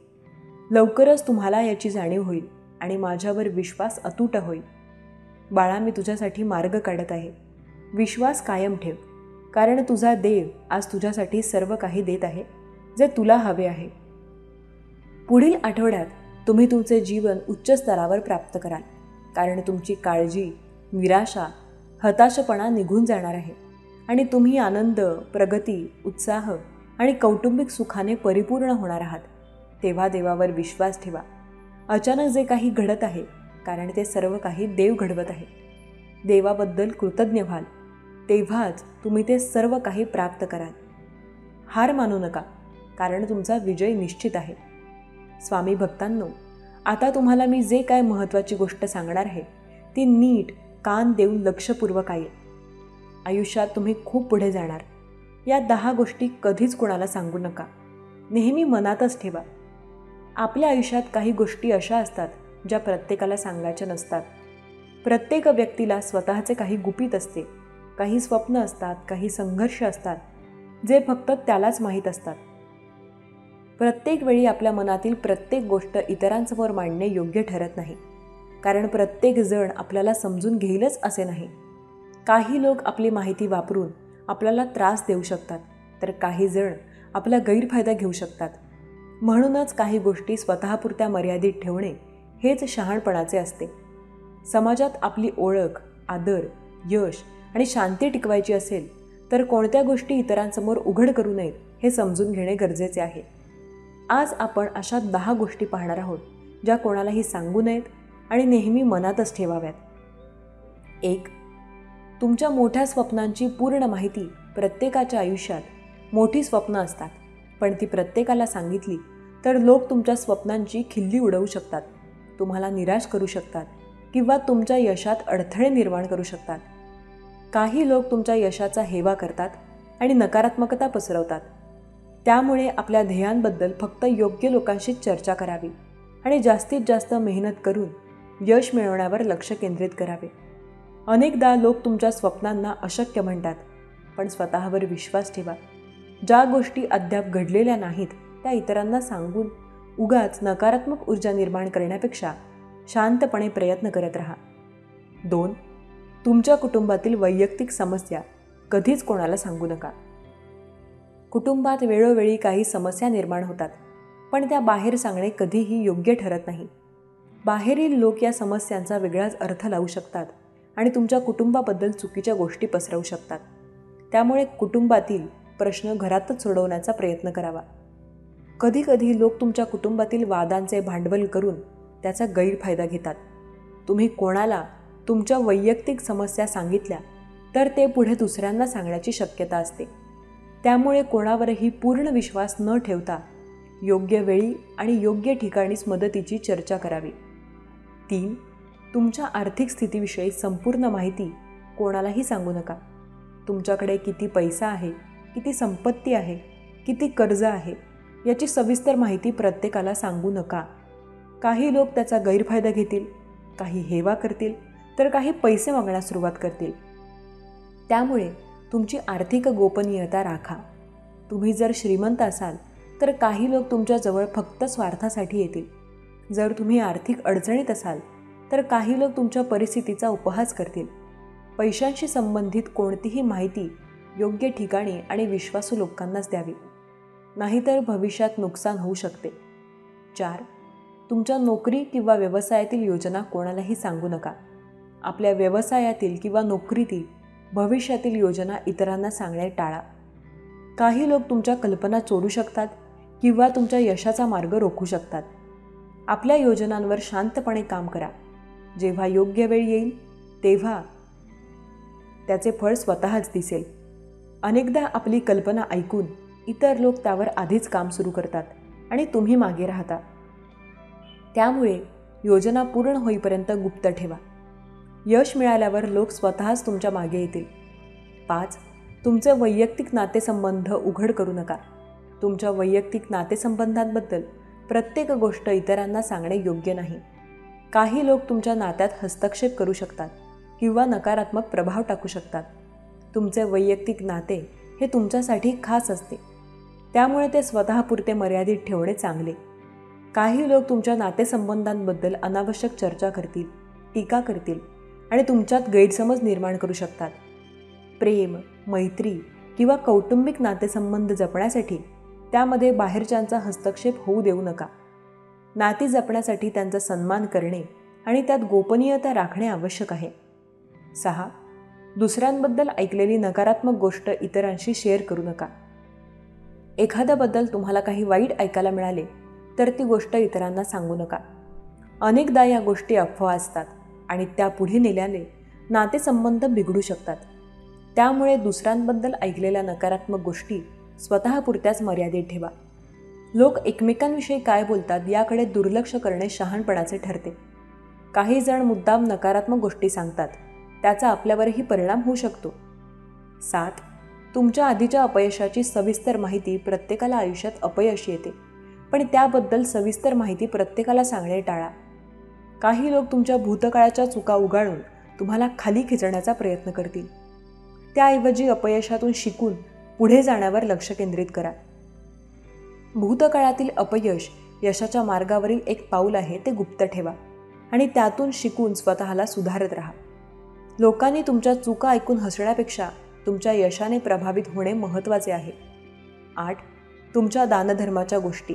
लवकरच तुम्हाला याची जाणीव होईल आणि माझ्यावर विश्वास अतूट होईल. बाळा, मी तुझ्यासाठी मार्ग काढत आहे. विश्वास कायम ठेव, कारण तुझा देव आज तुझ्यासाठी सर्व काही देत आहे जे तुला हवे आहे. पुढील आठवड्यात तुम्ही तुमचे जीवन उच्च स्तरावर प्राप्त कराल, कारण तुमची काळजी, निराशा, हताशपणा निघून जाणार आहे आणि तुम्ही आनंद, प्रगती, उत्साह आणि कौटुंबिक सुखाने परिपूर्ण होणार आहात. तेव्हा देवावर विश्वास ठेवा. अचानक जे काही घडत आहे कारण ते सर्व काही देव घडवत आहे. देवाबद्दल कृतज्ञ व्हाल, तेव्हाच तुम्ही ते सर्व काही प्राप्त कराल. हार मानू नका, कारण तुमचा विजय निश्चित आहे. स्वामी भक्तांनो, आता तुम्हाला मी जे काय महत्त्वाची गोष्ट सांगणार आहे ती नीट कान देऊन लक्षपूर्वक आहे. आयुष्यात तुम्ही खूप पुढे जाणार. या 10 गोष्टी कधीच कोणाला सांगू नका. नेहमी मनातच ठेवा. आपल्या आयुष्यात काही गोष्टी अशा असतात ज्या प्रत्येकाला सांगायच्या नसतात. प्रत्येक व्यक्तीला स्वतःचे काही गुपित असते, काही स्वप्न असतात, काही संघर्ष असतात जे फक्त त्यालाच माहीत असतात. प्रत्येक वेळी आपल्या मनातील प्रत्येक गोष्ट इतरांसमोर मांडणे योग्य ठरत नाही, कारण प्रत्येक जण आपल्याला समजून घेईलच असे नाही. काही लोक आपली माहिती वापरून आपल्याला त्रास देऊ शकतात, तर काही जण आपला गैरफायदा घेऊ शकतात. म्हणूनच काही गोष्टी स्वतःपुरत्या मर्यादित ठेवणे हेच शहाणपणाचे असते. समाजात आपली ओळख, आदर, यश आणि शांती टिकवायची असेल तर कोणत्या गोष्टी इतरांसमोर उघड करू नयेत हे समजून घेणे गरजेचे आहे. आज आपण अशा 10 गोष्टी पाहणार आहोत ज्या कोणालाही सांगू नयेत आणि नेहमी मनातच ठेवाव्यात. 1. तुमच्या मोठ्या स्वप्नांची पूर्ण माहिती. प्रत्येकाच्या आयुष्यात मोठी स्वप्न असतात, पण ती प्रत्येकाला सांगितली तर लोक तुमच्या स्वप्नांची खिल्ली उडवू शकतात, तुम्हाला निराश करू शकतात किंवा तुमच्या यशात अडथळे निर्माण करू शकतात. काही लोक तुमच्या यशाचा हेवा करतात आणि नकारात्मकता पसरवतात. त्यामुळे आपल्या ध्येयांबद्दल फक्त योग्य लोकांशी चर्चा करावी आणि जास्तीत जास्त मेहनत करून यश मिळवण्यावर लक्ष केंद्रित करावे. अनेकदा लोक तुमच्या स्वप्नांना अशक्य म्हणतात, पण स्वतःवर विश्वास ठेवा. ज्या गोष्टी अद्याप घडलेल्या नाहीत त्या इतरांना सांगून उगाच नकारात्मक ऊर्जा निर्माण करण्यापेक्षा शांतपणे प्रयत्न करत राहा. 2. तुमच्या कुटुंबातील वैयक्तिक समस्या कधीच कोणाला सांगू नका. कुटुंबात वेळोवेळी काही समस्या निर्माण होतात, पण त्या बाहेर सांगणे कधीही योग्य ठरत नाही. बाहेरील लोक या समस्यांचा वेगळाच अर्थ लावू शकतात आणि तुमच्या कुटुंबाबद्दल चुकीच्या गोष्टी पसरवू शकतात. त्यामुळे कुटुंबातील प्रश्न घरातच सोडवण्याचा प्रयत्न करावा. कधीकधी लोक तुमच्या कुटुंबातील वादांचे भांडवल करून त्याचा गैरफायदा घेतात. तुम्ही कोणाला तुमच्या वैयक्तिक समस्या सांगितल्या तर ते पुढे दुसऱ्यांना सांगण्याची शक्यता असते. त्यामुळे कोणावरही पूर्ण विश्वास न ठेवता योग्य वेळी आणि योग्य ठिकाणीच मदतीची चर्चा करावी. 3. तुमच्या आर्थिक स्थितीविषयी संपूर्ण माहिती कोणालाही सांगू नका. तुमच्याकडे किती पैसा आहे, किती संपत्ती आहे, किती कर्ज आहे याची सविस्तर माहिती प्रत्येकाला सांगू नका. काही लोक त्याचा गैरफायदा घेतील, काही हेवा करतील, तर काही पैसे मागण्यास सुरुवात करतील. त्यामुळे तुमची आर्थिक गोपनीयता राखा. तुम्ही जर श्रीमंत असाल तर काही लोक तुमच्याजवळ फक्त स्वार्थासाठी येतील. जर तुम्ही आर्थिक अडचणीत असाल तर काही लोक तुमच्या परिस्थितीचा उपहास करतील. पैशांशी संबंधित कोणतीही माहिती योग्य ठिकाणी आणि विश्वासू लोकांनाच द्यावी, नाहीतर भविष्यात नुकसान होऊ शकते. 4. तुमच्या नोकरी किंवा व्यवसायातील योजना कोणालाही सांगू नका. आपल्या व्यवसायातील किंवा नोकरीतील भविष्यातील योजना इतरांना सांगणे टाळा. काही लोक तुमच्या कल्पना चोरू शकतात किंवा तुमच्या यशाचा मार्ग रोखू शकतात. आपल्या योजनांवर शांतपणे काम करा. जेव्हा योग्य वेळ येईल तेव्हा त्याचे फळ स्वतःच दिसेल. अनेकदा आपली कल्पना ऐकून इतर लोक त्यावर आधीच काम सुरू करतात आणि तुम्ही मागे राहता. त्यामुळे योजना पूर्ण होईपर्यंत गुप्त ठेवा. यश मिळाल्यावर लोक स्वतःच तुमच्या मागे येतील. 5. तुमचे वैयक्तिक नातेसंबंध उघड करू नका. तुमच्या वैयक्तिक नातेसंबंधांबद्दल प्रत्येक गोष्ट इतरांना सांगणे योग्य नाही. काही लोक तुमच्या नात्यात हस्तक्षेप करू शकतात किंवा नकारात्मक प्रभाव टाकू शकतात. तुमचे वैयक्तिक नाते हे तुमच्यासाठी खास असते, त्यामुळे ते स्वतःपुरते मर्यादित ठेवणे चांगले. काही लोक तुमच्या नातेसंबंधांबद्दल अनावश्यक चर्चा करतील, टीका करतील आणि तुमच्यात गैरसमज निर्माण करू शकतात. प्रेम, मैत्री किंवा कौटुंबिक नातेसंबंध जपण्यासाठी त्यामध्ये बाहेरच्यांचा हस्तक्षेप होऊ देऊ नका. नाती जपण्यासाठी त्यांचा सन्मान करणे आणि त्यात गोपनीयता राखणे आवश्यक आहे. 6. दुसऱ्यांबद्दल ऐकलेली नकारात्मक गोष्ट इतरांशी शेअर करू नका. एखाद्याबद्दल तुम्हाला काही वाईट ऐकायला मिळाले तर ती गोष्ट इतरांना सांगू नका. अनेकदा या गोष्टी अफवा असतात आणि त्या पुढे नेल्याने नातेसंबंध बिघडू शकतात. त्यामुळे दुसऱ्यांबद्दल ऐकलेल्या नकारात्मक गोष्टी स्वतःपुरत्याच मर्यादित ठेवा. लोक एकमेकांविषयी काय बोलतात याकडे दुर्लक्ष करणे शहाणपणाचे ठरते. काही जण मुद्दाम नकारात्मक गोष्टी सांगतात, त्याचा आपल्यावरही परिणाम होऊ शकतो. 7. तुमच्या आधीच्या अपयशाची सविस्तर माहिती. प्रत्येकाला आयुष्यात अपयश येते, पण त्याबद्दल सविस्तर माहिती प्रत्येकाला सांगणे टाळा. काही लोक तुमच्या भूतकाळाच्या चुका उगाळून तुम्हाला खाली खेचण्याचा प्रयत्न करतील. त्याऐवजी अपयशातून शिकून पुढे जाण्यावर लक्ष केंद्रित करा. भूतकाळातील अपयश यशाच्या मार्गावरील एक पाऊल आहे, ते गुप्त ठेवा आणि त्यातून शिकून स्वतःला सुधारत राहा. लोकांनी तुमच्या चुका ऐकून हसण्यापेक्षा तुमच्या यशाने प्रभावित होणे महत्त्वाचे आहे. 8. तुमच्या दानधर्माच्या गोष्टी.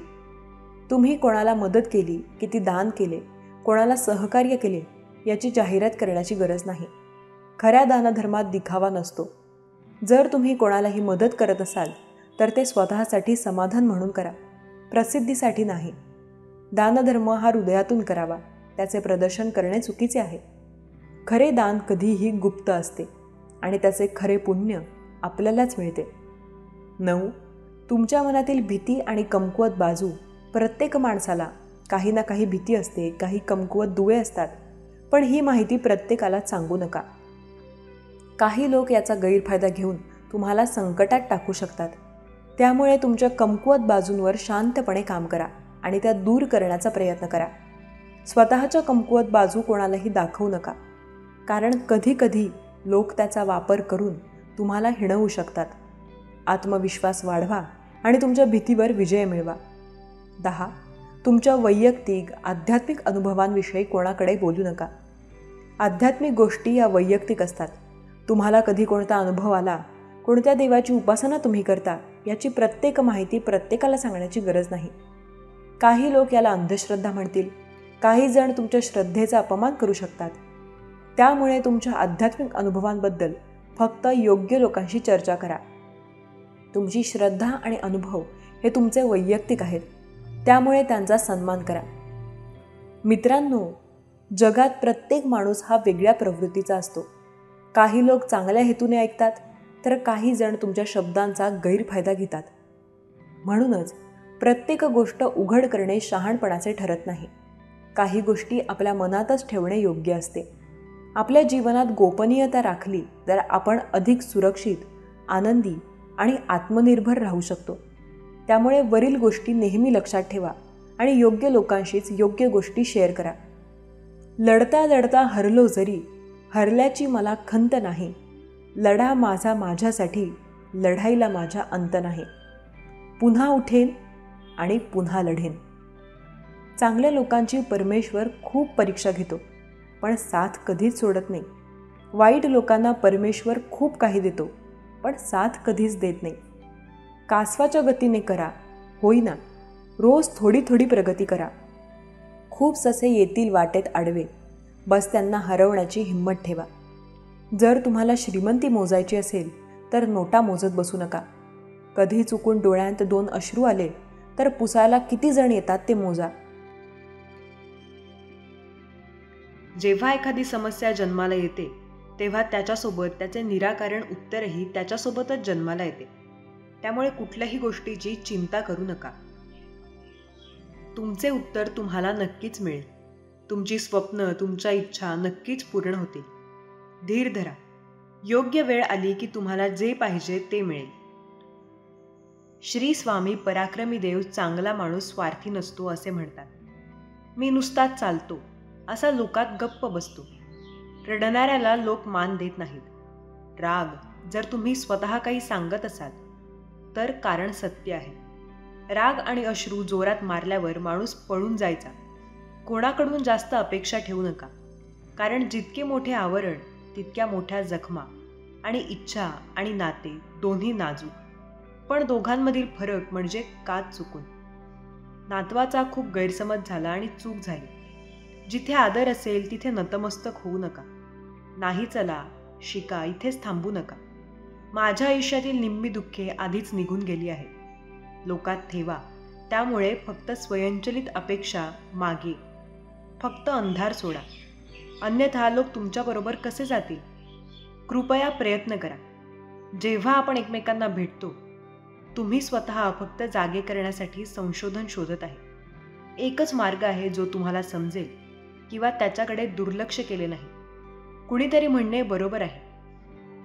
तुम्ही कोणाला मदत केली, किती दान केले, कोणाला सहकार्य केले याची जाहिरात करण्याची गरज नाही. खऱ्या दानधर्मात दिखावा नसतो. जर तुम्ही कोणालाही मदत करत असाल तर ते स्वतःसाठी समाधान म्हणून करा, प्रसिद्धीसाठी नाही. दानधर्म हा हृदयातून करावा, त्याचे प्रदर्शन करणे चुकीचे आहे. खरे दान कधीही गुप्त असते आणि त्याचे खरे पुण्य आपल्यालाच मिळते. 9. तुमच्या मनातील भीती आणि कमकुवत बाजू. प्रत्येक माणसाला काही ना काही भीती असते, काही कमकुवत दुवे असतात, पण ही माहिती प्रत्येकाला सांगू नका. काही लोक याचा गैरफायदा घेऊन तुम्हाला संकटात टाकू शकतात. त्यामुळे तुमच्या कमकुवत बाजूंवर शांतपणे काम करा आणि त्या दूर करण्याचा प्रयत्न करा. स्वतःच्या कमकुवत बाजू कोणालाही दाखवू नका, कारण कधीकधी लोक त्याचा वापर करून तुम्हाला हिणवू शकतात. आत्मविश्वास वाढवा आणि तुमच्या भीतीवर विजय मिळवा. 10. तुमच्या वैयक्तिक आध्यात्मिक अनुभवांविषयी कोणाकडे बोलू नका. आध्यात्मिक गोष्टी या वैयक्तिक असतात. तुम्हाला कधी कोणता अनुभव आला, कोणत्या देवाची उपासना तुम्ही करता याची प्रत्येक माहिती प्रत्येकाला सांगण्याची गरज नाही. काही लोक याला अंधश्रद्धा म्हणतील. काही जण तुमच्या श्रद्धेचा अपमान करू शकतात. त्यामुळे तुमच्या आध्यात्मिक अनुभवांबद्दल फक्त योग्य लोकांशी चर्चा करा. तुमची श्रद्धा आणि अनुभव हे तुमचे वैयक्तिक आहेत, त्यामुळे त्यांचा सन्मान करा. मित्रांनो, जगात प्रत्येक माणूस हा वेगळ्या प्रवृत्तीचा असतो. काही लोक चांगल्या हेतूने ऐकतात, तर काही जण तुमच्या शब्दांचा गैरफायदा घेतात. म्हणूनच प्रत्येक गोष्ट उघड करणे शहाणपणाचे ठरत नाही. काही गोष्टी आपल्या मनातच ठेवणे योग्य असते. आपल्या जीवनात गोपनीयता राखली तर आपण अधिक सुरक्षित, आनंदी आणि आत्मनिर्भर राहू शकतो. त्यामुळे वरील गोष्टी नेहमी लक्षात ठेवा आणि योग्य लोकांशीच योग्य गोष्टी शेअर करा. लढता लढता हरलो जरी, हरल्याची मला खंत नाही. लढा माझा माझ्यासाठी, लढाईला माझा अंत नाही. पुन्हा उठेन आणि पुन्हा लढेन. चांगल्या लोकांची परमेश्वर खूप परीक्षा घेतो, पण साथ कधीच सोडत नाही. वाईट लोकांना परमेश्वर खूप काही देतो, पण साथ कधीच देत नाही. कासवाच्या गतीने करा, होईना. रोज थोडी थोडी प्रगती करा. खूप ससे येतील वाटेत आडवे, बस त्यांना हरवण्याची हिंमत ठेवा. जर तुम्हाला श्रीमंती मोजायची असेल तर नोटा मोजत बसू नका. कधी चुकून डोळ्यांत 2 अश्रू आले तर पुसायला किती जण येतात ते मोजा. जेव्हा एखादी समस्या जन्माला येते तेव्हा त्याच्यासोबत त्याचे निराकरण उत्तरही त्याच्यासोबतच जन्माला येते. त्यामुळे कुठल्याही गोष्टीची चिंता करू नका. तुमचे उत्तर तुम्हाला नक्कीच मिळेल. तुमची स्वप्न, तुमच्या इच्छा नक्कीच पूर्ण होतील. धीर धरा. योग्य वेळ आली की तुम्हाला जे पाहिजे ते मिळेल. श्री स्वामी पराक्रमी देव चांगला माणूस स्वार्थी नसतो असे म्हणतात. मी नुसताच चालतो असा लोकात गप्प बसतो. रडणाऱ्याला लोक मान देत नाहीत. राग जर तुम्ही स्वतः काही सांगत असाल तर कारण सत्य आहे. राग आणि अश्रू जोरात मारल्यावर माणूस पळून जायचा. कोणाकडून जास्त अपेक्षा ठेवू नका, कारण जितके मोठे आवरण तितक्या मोठ्या जखमा. आणि इच्छा आणि नाते दोन्ही नाजूक, पण दोघांमधील फरक म्हणजे काच चुकून. नातवाचा खूप गैरसमज झाला आणि चूक झाली. जिथे आदर असेल तिथे नतमस्तक होऊ नका. नाही चला, शिका, इथेच थांबू नका. माझ्या आयुष्यातील निम्मी दुःखे आधीच निघून गेली आहेत. लोकात ठेवा. त्यामुळे फक्त स्वयंचलित अपेक्षा मागे. फक्त अंधार सोडा, अन्यथा लोक तुमच्याबरोबर कसे जातील. कृपया प्रयत्न करा. जेव्हा आपण एकमेकांना भेटतो तुम्ही स्वतः फक्त जागे करण्यासाठी संशोधन शोधत आहे. एकच मार्ग आहे जो तुम्हाला समजेल किंवा त्याच्याकडे दुर्लक्ष केले नाही. कुणीतरी म्हणणे बरोबर आहे,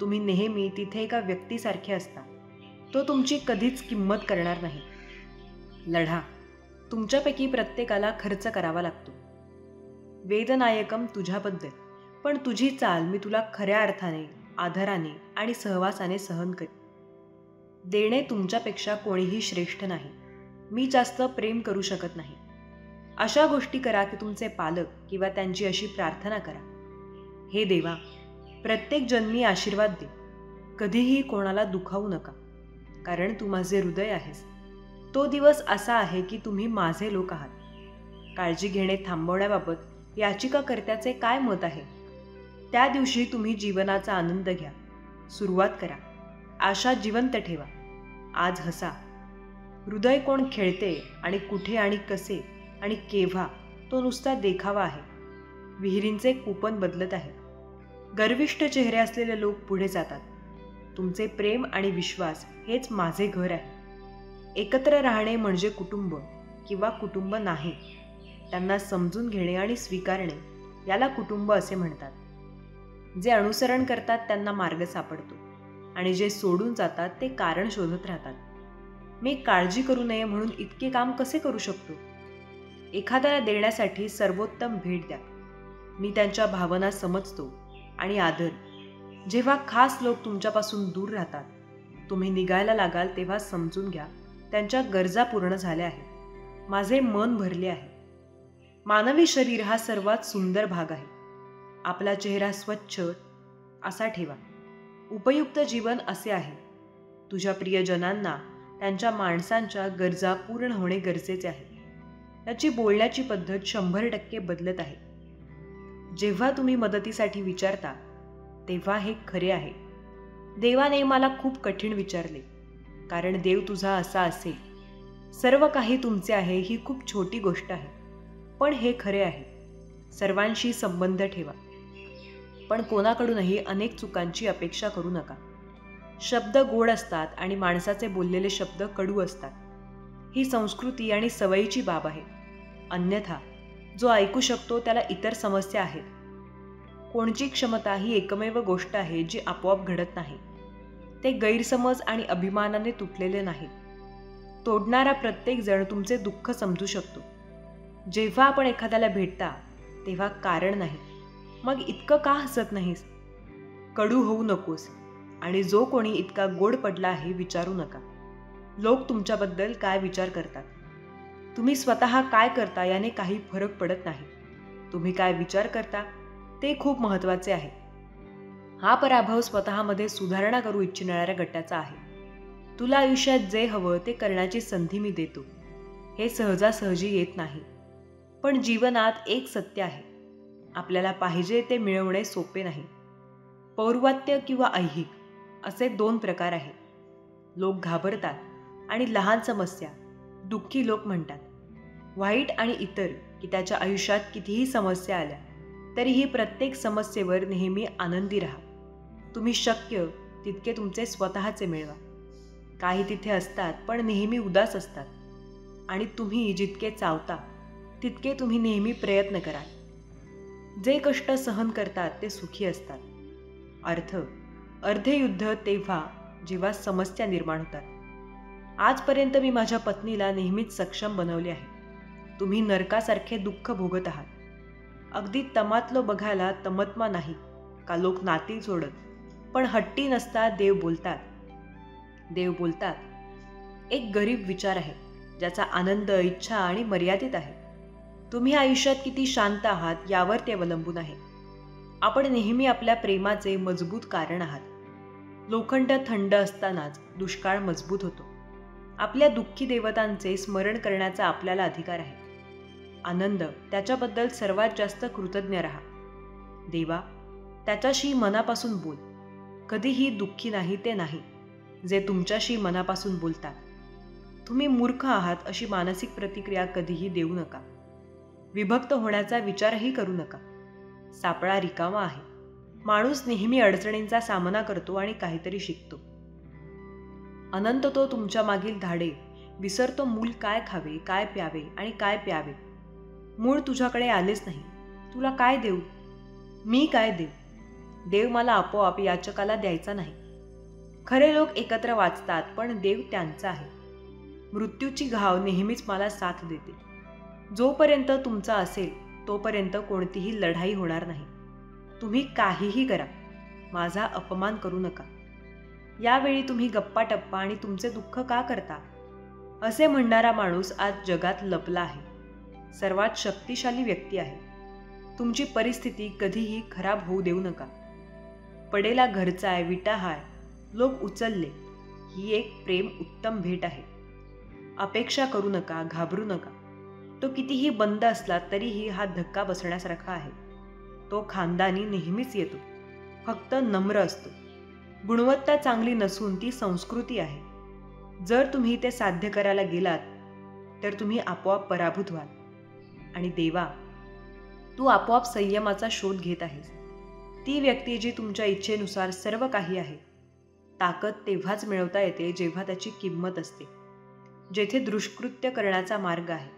तुम्ही नेहमी तिथे एका व्यक्तीसारखे असता. तो तुमची कधीच किंमत करणार नाही. लढा. तुमच्यापैकी प्रत्येकाला खर्च करावा लागतो. वेदनायकम तुझ्याबद्दल, पण तुझी चाल मी तुला खऱ्या अर्थाने, आदराने आणि सहवासाने सहन करीन. देणे तुमच्यापेक्षा कोणीही श्रेष्ठ नाही. मी जास्त प्रेम करू शकत नाही. अशा गोष्टी करा की तुमचे पालक किंवा त्यांची अशी प्रार्थना करा, हे देवा, प्रत्येक जन्मी आशीर्वाद दे. कधीही कोणाला दुखावू नका, कारण तू माझे हृदय आहेस. तो दिवस असा आहे की तुम्ही माझे लोक आहात. काळजी घेणे थांबवण्याबाबत याचिकाकर्त्याचे काय मत आहे? त्या दिवशी तुम्ही जीवनाचा आनंद घ्या. सुरुवात करा. आशा जिवंत ठेवा. आज हसा. हृदय कोण खेळते आणि कुठे आणि कसे आणि केव्हा तो नुसता देखावा आहे. विहिरींचे कूपन बदलत आहे. गर्विष्ठ चेहरे असलेले लोक पुढे जातात. तुमचे प्रेम आणि विश्वास हेच माझे घर आहे. एकत्र राहणे म्हणजे कुटुंब किंवा कुटुंब नाही. त्यांना समजून घेणे आणि स्वीकारणे याला कुटुंब असे म्हणतात. जे अनुसरण करतात त्यांना मार्ग सापडतो आणि जे सोडून जातात ते कारण शोधत राहतात. मी काळजी करू नये म्हणून इतके काम कसे करू शकतो? एखाद्याला देण्यासाठी सर्वोत्तम भेट द्या. मी त्यांच्या भावना समजतो आणि आदर. जेव्हा खास लोक तुमच्यापासून दूर राहतात, तुम्ही निघायला लागाल तेव्हा समजून घ्या त्यांच्या गरजा पूर्ण झाल्या आहेत. माझे मन भरले आहे. मानवी शरीर हा सर्वात सुंदर भाग आहे. आपला चेहरा स्वच्छ असा ठेवा. उपयुक्त जीवन असे आहे. तुझ्या प्रियजनांना त्यांच्या माणसांच्या गरजा पूर्ण होणे गरजेचे आहे. त्याची बोलण्याची पद्धत 100% बदलत आहे. जेव्हा तुम्ही मदतीसाठी विचारता तेव्हा हे खरे आहे. देवाने मला खूप कठीण विचारले, कारण देव तुझा असा असेल. सर्व काही तुमचे आहे ही खूप छोटी गोष्ट आहे, पण हे खरे आहे. सर्वांशी संबंध ठेवा, पण कोणाकडूनही अनेक चुकांची अपेक्षा करू नका. शब्द गोड असतात आणि माणसाचे बोललेले शब्द कडू असतात. ही संस्कृती आणि सवयीची बाब आहे. अन्यथा जो ऐकू शकतो त्याला इतर समस्या आहेत. कोणची क्षमता ही एकमेव गोष्ट आहे जी आपोआप घडत नाही. ते गैरसमज आणि अभिमानाने तुटलेले नाहीत. तोडणारा प्रत्येक जण तुमचे दुःख समजू शकतो. जेव्हा आपण एखाद्याला भेटता तेव्हा कारण नाही, मग इतकं का हसत नाहीस, कडू होऊ नकोस, आणि जो कोणी इतका गोड पडला आहे विचारू नका. लोक तुमच्याबद्दल काय विचार करतात, तुम्ही स्वतः काय करता याने काही फरक पडत नाही. तुम्ही काय विचार करता ते खूप महत्त्वाचे आहे. हा पराभव स्वतःमध्ये सुधारणा करू इच्छिणाऱ्या गटाचा आहे. तुला आयुष्यात जे हवं ते करण्याची संधी मी देतो. हे सहजासहजी येत नाही. पण जीवनात एक सत्य आहे, आपल्याला पाहिजे ते मिळवणे सोपे नाही. पौर्वात्य किंवा ऐहिक असे 2 प्रकार आहेत. लोक घाबरतात आणि लहान समस्या दुःखी लोक म्हणतात. वाईट आणि इतर की त्याच्या आयुष्यात कितीही समस्या आल्या तरीही प्रत्येक समस्येवर नेहमी आनंदी राहा. तुम्ही शक्य तितके तुमचे स्वतःचे मिळवा. काही तिथे असतात पण नेहमी उदास असतात, आणि तुम्ही जितके चावता तितके तुम्ही नेहमी प्रयत्न कराल. जे कष्ट सहन करतात ते सुखी असतात. अर्धे युद्ध तेव्हा जेव्हा समस्या निर्माण होतात. आजपर्यंत मी माझ्या पत्नीला नेहमीच सक्षम बनवले आहे. तुम्ही नरकासारखे दुःख भोगत आहात. अगदी तमातलो बघायला तमतमा नाही का लोक नाती सोडत, पण हट्टी नसता देव बोलतात. एक गरीब विचार आहे ज्याचा आनंद, इच्छा आणि मर्यादित आहे. तुम्ही आयुष्यात किती शांत आहात यावर ते अवलंबून आहे. आपण नेहमी आपल्या प्रेमाचे मजबूत कारण आहात. लोखंड थंड असतानाच दुष्काळ मजबूत होतो. आपल्या दुःखी देवतांचे स्मरण करण्याचा आपल्याला अधिकार आहे. आनंद त्याच्याबद्दल सर्वात जास्त कृतज्ञ राहा. देवा, त्याच्याशी मनापासून बोल. कधीही दुःखी नाही ते नाही जे तुमच्याशी मनापासून बोलतात. तुम्ही मूर्ख आहात अशी मानसिक प्रतिक्रिया कधीही देऊ नका. विभक्त होण्याचा विचारही करू नका. सापळा रिकामा आहे. माणूस नेहमी अडचणींचा सामना करतो आणि काहीतरी शिकतो. अनंत तो तुमच्या मागील धाडे विसरतो. मूल काय खावे, काय प्यावे आणि काय प्यावे. मूळ तुझ्याकडे आलेच नाही. तुला काय देऊ, मी काय देऊ. देव मला आपोआप याचकाला द्यायचा नाही. खरे लोक एकत्र वाचतात पण देव त्यांचा आहे. मृत्यूची घाव नेहमीच मला साथ देते. जोपर्यंत तुमचा असेल तोपर्यंत कोणतीही लढाई होणार नाही. तुम्ही काहीही करा, माझा अपमान करू नका. यावेळी तुम्ही गप्पा टप्पा आणि तुमचे दुःख का करता असे म्हणणारा माणूस आज जगात लपला आहे. सर्वात शक्तिशाली व्यक्ती आहे. तुमची परिस्थिती कधीही खराब होऊ देऊ नका. पडेला घरचाय, विटा हाय, लोक उचलले, ही एक प्रेम उत्तम भेट आहे. अपेक्षा करू नका, घाबरू नका. तो कितीही बंद असला तरीही हा धक्का बसण्यासारखा आहे. तो खानदानी नेहमीच येतो, फक्त नम्र असतो. गुणवत्ता चांगली नसून ती संस्कृती आहे. जर तुम्ही ते साध्य करायला गेलात तर तुम्ही आपोआप पराभूत व्हाल. आणि देवा, तू आपोआप संयमाचा शोध घेत आहेस. ती व्यक्ती जी तुमच्या इच्छेनुसार सर्व काही आहे. ताकद तेव्हाच मिळवता येते जेव्हा त्याची किंमत असते. जेथे दुष्कृत्य करण्याचा मार्ग आहे,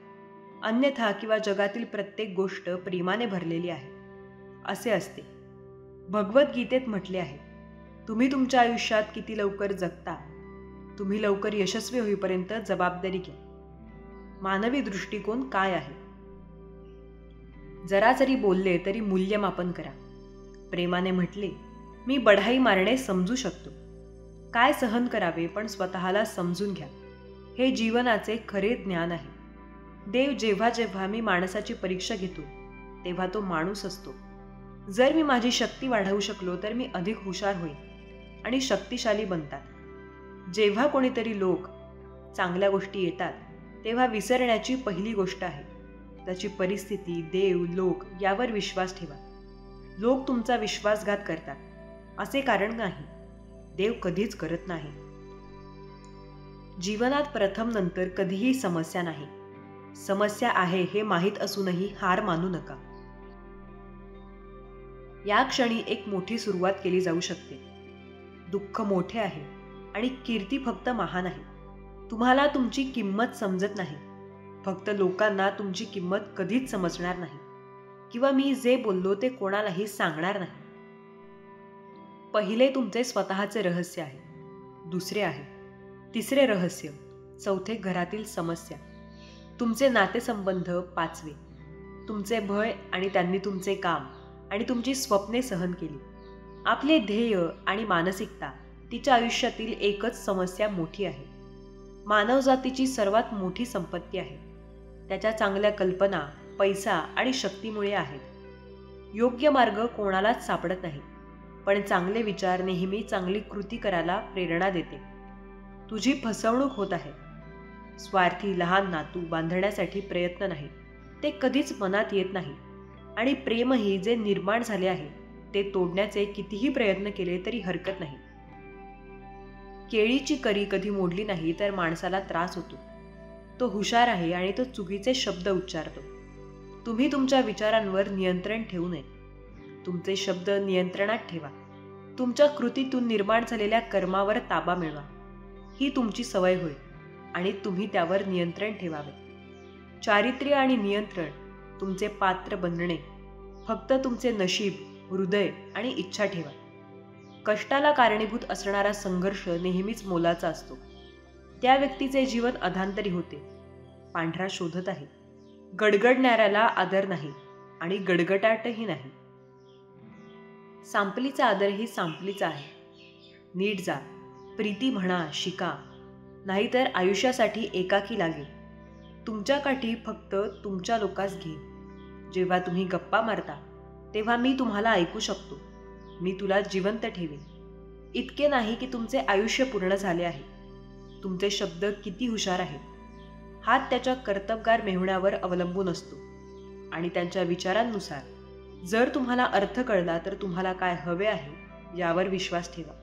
अन्यथा किंवा जगातील प्रत्येक गोष्ट प्रेमाने भरलेली आहे असे असते. भगवद्गीतेत म्हटले आहे, तुम्ही तुमच्या आयुष्यात किती लवकर जगता, तुम्ही लवकर यशस्वी होईपर्यंत जबाबदारी घ्या. मानवी दृष्टिकोन काय आहे? जरा जरी बोलले तरी मूल्यमापन करा. प्रेमाने म्हटले, मी बढाई मारणे समजू शकतो. काय सहन करावे पण स्वतःला समजून घ्या. हे जीवनाचे खरे ज्ञान आहे. देव जेव्हा जेव्हा मी माणसाची परीक्षा घेतो तेव्हा तो माणूस असतो. जर मी माझी शक्ती वाढवू शकलो तर मी अधिक हुशार होईल आणि शक्तिशाली बनतात. जेव्हा कोणीतरी लोक चांगल्या गोष्टी येतात तेव्हा विसरण्याची पहिली गोष्ट आहे त्याची परिस्थिती, देव, लोक यावर विश्वास ठेवा. लोक तुमचा विश्वासघात करतात असे कारण नाही, देव कधीच करत नाही. जीवनात प्रथम नंतर कधीही समस्या नाही. समस्या आहे हे माहीत असूनही हार मानू नका. या क्षणी एक मोठी सुरुवात केली जाऊ शकते. दुःख मोठे आहे आणि कीर्ती फक्त महान आहे. तुम्हाला तुमची किंमत समजत नाही. फक्त लोकांना तुमची किंमत कधीच समजणार नाही, किंवा मी जे बोललो ते कोणालाही सांगणार नाही. पहिले तुमचे स्वतःचे रहस्य आहे. दुसरे आहे. तिसरे रहस्य. चौथे घरातील समस्या. तुमचे नातेसंबंध. पाचवे तुमचे भय आणि त्यांनी तुमचे काम आणि तुमची स्वप्ने सहन केली. आपले ध्येय आणि मानसिकता. तिच्या आयुष्यातील एकच समस्या मोठी आहे. मानवजातीची सर्वात मोठी संपत्ती आहे. त्याच्या चांगल्या कल्पना, पैसा आणि शक्तीमुळे आहेत. योग्य मार्ग कोणालाच सापडत नाही, पण चांगले विचार नेहमी चांगली कृती करायला प्रेरणा देते. तुझी फसवणूक होत आहे. स्वार्थी लहान नातू बांधण्यासाठी प्रयत्न नाही, ते कधीच मनात येत नाही. आणि प्रेमही जे निर्माण झाले आहे ते तोडण्याचे कितीही प्रयत्न केले तरी हरकत नाही. केळीची करी कधी मोडली नाही तर माणसाला त्रास होतो. तो हुशार आहे आणि तो चुकीचे शब्द उच्चारतो. तुम्ही तुमच्या विचारांवर नियंत्रण ठेवू नये. तुमचे शब्द नियंत्रणात ठेवा. तुमच्या कृतीतून निर्माण झालेल्या कर्मावर ताबा मिळवा. ही तुमची सवय होय आणि तुम्ही त्यावर नियंत्रण ठेवावे. चारित्र्य आणि नियंत्रण तुमचे पात्र बनणे. फक्त तुमचे नशीब, हृदय आणि इच्छा ठेवा. कष्टाला कारणीभूत असणारा संघर्ष नेहमीच मोलाचा असतो. त्या व्यक्तीचे जीवन अधांतरी होते. पांढरा शोधत आहे. गडगडणाऱ्याला आदर नाही आणि गडगडाटही नाही. सांपलीचा आदरही सांपलीचा आहे. नीट जा, प्रीती म्हणा, शिका, नाहीतर आयुष्यासाठी एकाकी लागेल. तुमच्या काठी फक्त तुमच्या लोकास घे. जेव्हा तुम्ही गप्पा मारता तेव्हा मी तुम्हाला ऐकू शकतो. मी तुला जिवंत ठेवेन. इतके नाही की तुमचे आयुष्य पूर्ण झाले आहे. तुमचे शब्द किती हुशार आहेत. हात त्याच्या कर्तबगार मेहुण्यावर अवलंबून असतो आणि त्यांच्या विचारांनुसार जर तुम्हाला अर्थ कळला तर तुम्हाला काय हवे आहे यावर विश्वास ठेवा.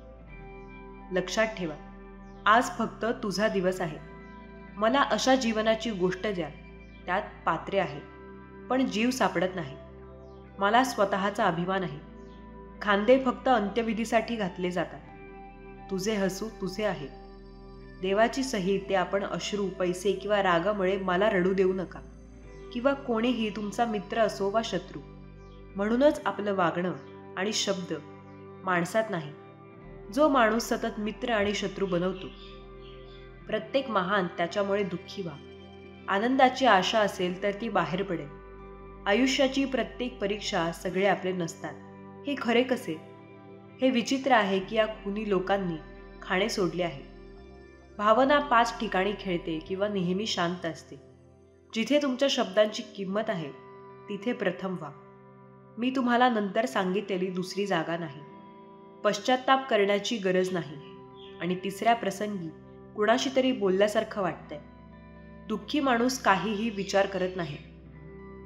लक्षात ठेवा, आज फक्त तुझा दिवस आहे. मला अशा जीवनाची गोष्ट द्या त्यात पात्रे आहे पण जीव सापडत नाही. मला स्वतःचा अभिमान आहे. खांदे फक्त अंत्यविधीसाठी घातले जातात. तुझे हसू तुझे आहे. देवाची सही ते आपण अश्रू, पैसे किंवा रागामुळे मला रडू देऊ नका. किंवा कोणीही, तुमचा मित्र असो वा शत्रू. म्हणूनच आपलं वागणं आणि शब्द माणसात नाही. जो माणूस सतत मित्र आणि शत्रू बनवतो. प्रत्येक महान त्याच्यामुळे दुःखी व्हा. आनंदाची आशा असेल तर ती बाहेर पडेल. आयुष्याची प्रत्येक परीक्षा सगळे आपले नसतात. हे खरे कसे? हे विचित्र आहे की या खुनी लोकांनी खाणे सोडले आहे. भावना 5 ठिकाणी खेळते किंवा नेहमी शांत असते. जिथे तुमच्या शब्दांची किंमत आहे तिथे प्रथम व्हा. मी तुम्हाला नंतर सांगितलेली दुसरी जागा नाही. पश्चात्ताप करण्याची गरज नाही. आणि तिसऱ्या प्रसंगी कुणाशी तरी बोलल्यासारखं वाटतंय. दुःखी माणूस काहीही विचार करत नाही.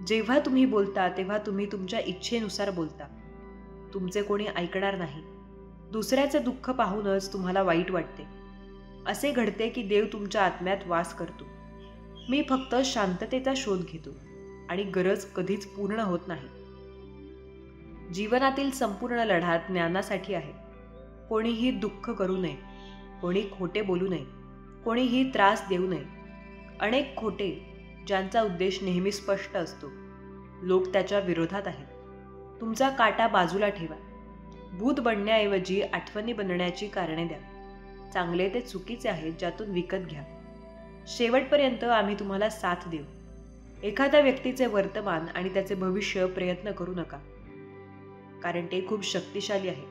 जेव्हा तुम्ही बोलता तेव्हा तुम्ही तुमच्या इच्छेनुसार बोलता. तुमचे कोणी ऐकणार नाही. दुसऱ्याचे दुःख पाहूनच तुम्हाला वाईट वाटते. असे घडते की देव तुमच्या आत्म्यात वास करतो. मी फक्त शांततेचा शोध घेतो आणि गरज कधीच पूर्ण होत नाही. जीवनातील संपूर्ण लढा ज्ञानासाठी आहे. कोणीही दुःख करू नये. कोणी खोटे बोलू नये. कोणीही त्रास देऊ नये. अनेक खोटे ज्यांचा उद्देश नेहमी स्पष्ट असतो, लोक त्याच्या विरोधात आहेत. तुमचा काटा बाजूला ठेवा. भूत बनण्याऐवजी आठवणी बनण्याची कारणे द्या. चांगले ते चुकीचे आहेत ज्यातून विकत घ्या. शेवटपर्यंत आम्ही तुम्हाला साथ देऊ. एखाद्या व्यक्तीचे वर्तमान आणि त्याचे भविष्य प्रयत्न करू नका, कारण ते खूप शक्तिशाली आहे.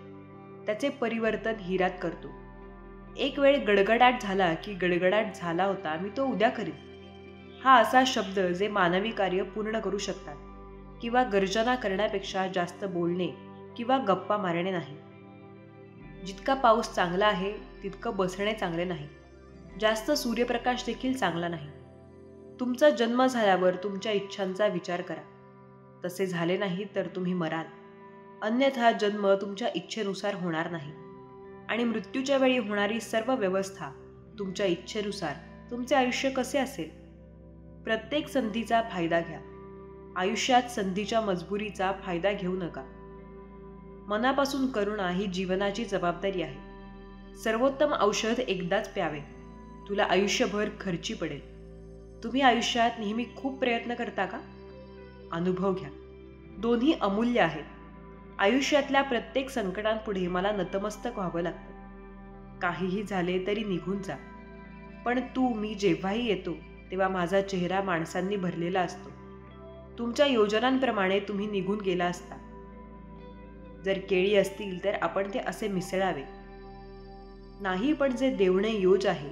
त्याचे परिवर्तन हिरात करतो. एक वेळ गडगडाट झाला की गडगडाट झाला होता, मी तो उद्या करीन. हा असा शब्द जे मानवी कार्य पूर्ण करू शकतात किंवा गर्जना करण्यापेक्षा जास्त बोलणे किंवा गप्पा मारणे नाही. जितका पाऊस चांगला आहे तितकं बसणे चांगले नाही. जास्त सूर्यप्रकाश देखील चांगला नाही. तुमचा जन्म झाल्यावर तुमच्या इच्छांचा विचार करा. तसे झाले नाही तर तुम्ही मराल. अन्यथा जन्म तुमच्या इच्छेनुसार होणार नाही आणि मृत्यूच्या वेळी होणारी सर्व व्यवस्था तुमच्या इच्छेनुसार. तुमचे आयुष्य कसे असेल? प्रत्येक संधीचा फायदा घ्या. आयुष्यात संधीच्या मजबुरीचा फायदा घेऊ नका. मनापासून करुणा ही जीवनाची जबाबदारी आहे. सर्वोत्तम औषध एकदाच प्यावे. तुला आयुष्यभर खर्ची पडेल. तुम्ही आयुष्यात नेहमी खूप प्रयत्न करता का? अनुभव घ्या. दोन्ही अमूल्य आहेत. आयुष्यातल्या प्रत्येक संकटांपुढे मला नतमस्तक व्हावं लागतं. काहीही झाले तरी निघून जा. पण मी जेव्हाही येतो तेव्हा माझा चेहरा माणसांनी भरलेला असतो. तुमच्या योजनांप्रमाणे तुम्ही निघून गेला असता. जर केळी असतील तर आपण ते असे मिसळावे नाही, पण जे देवणे योज आहे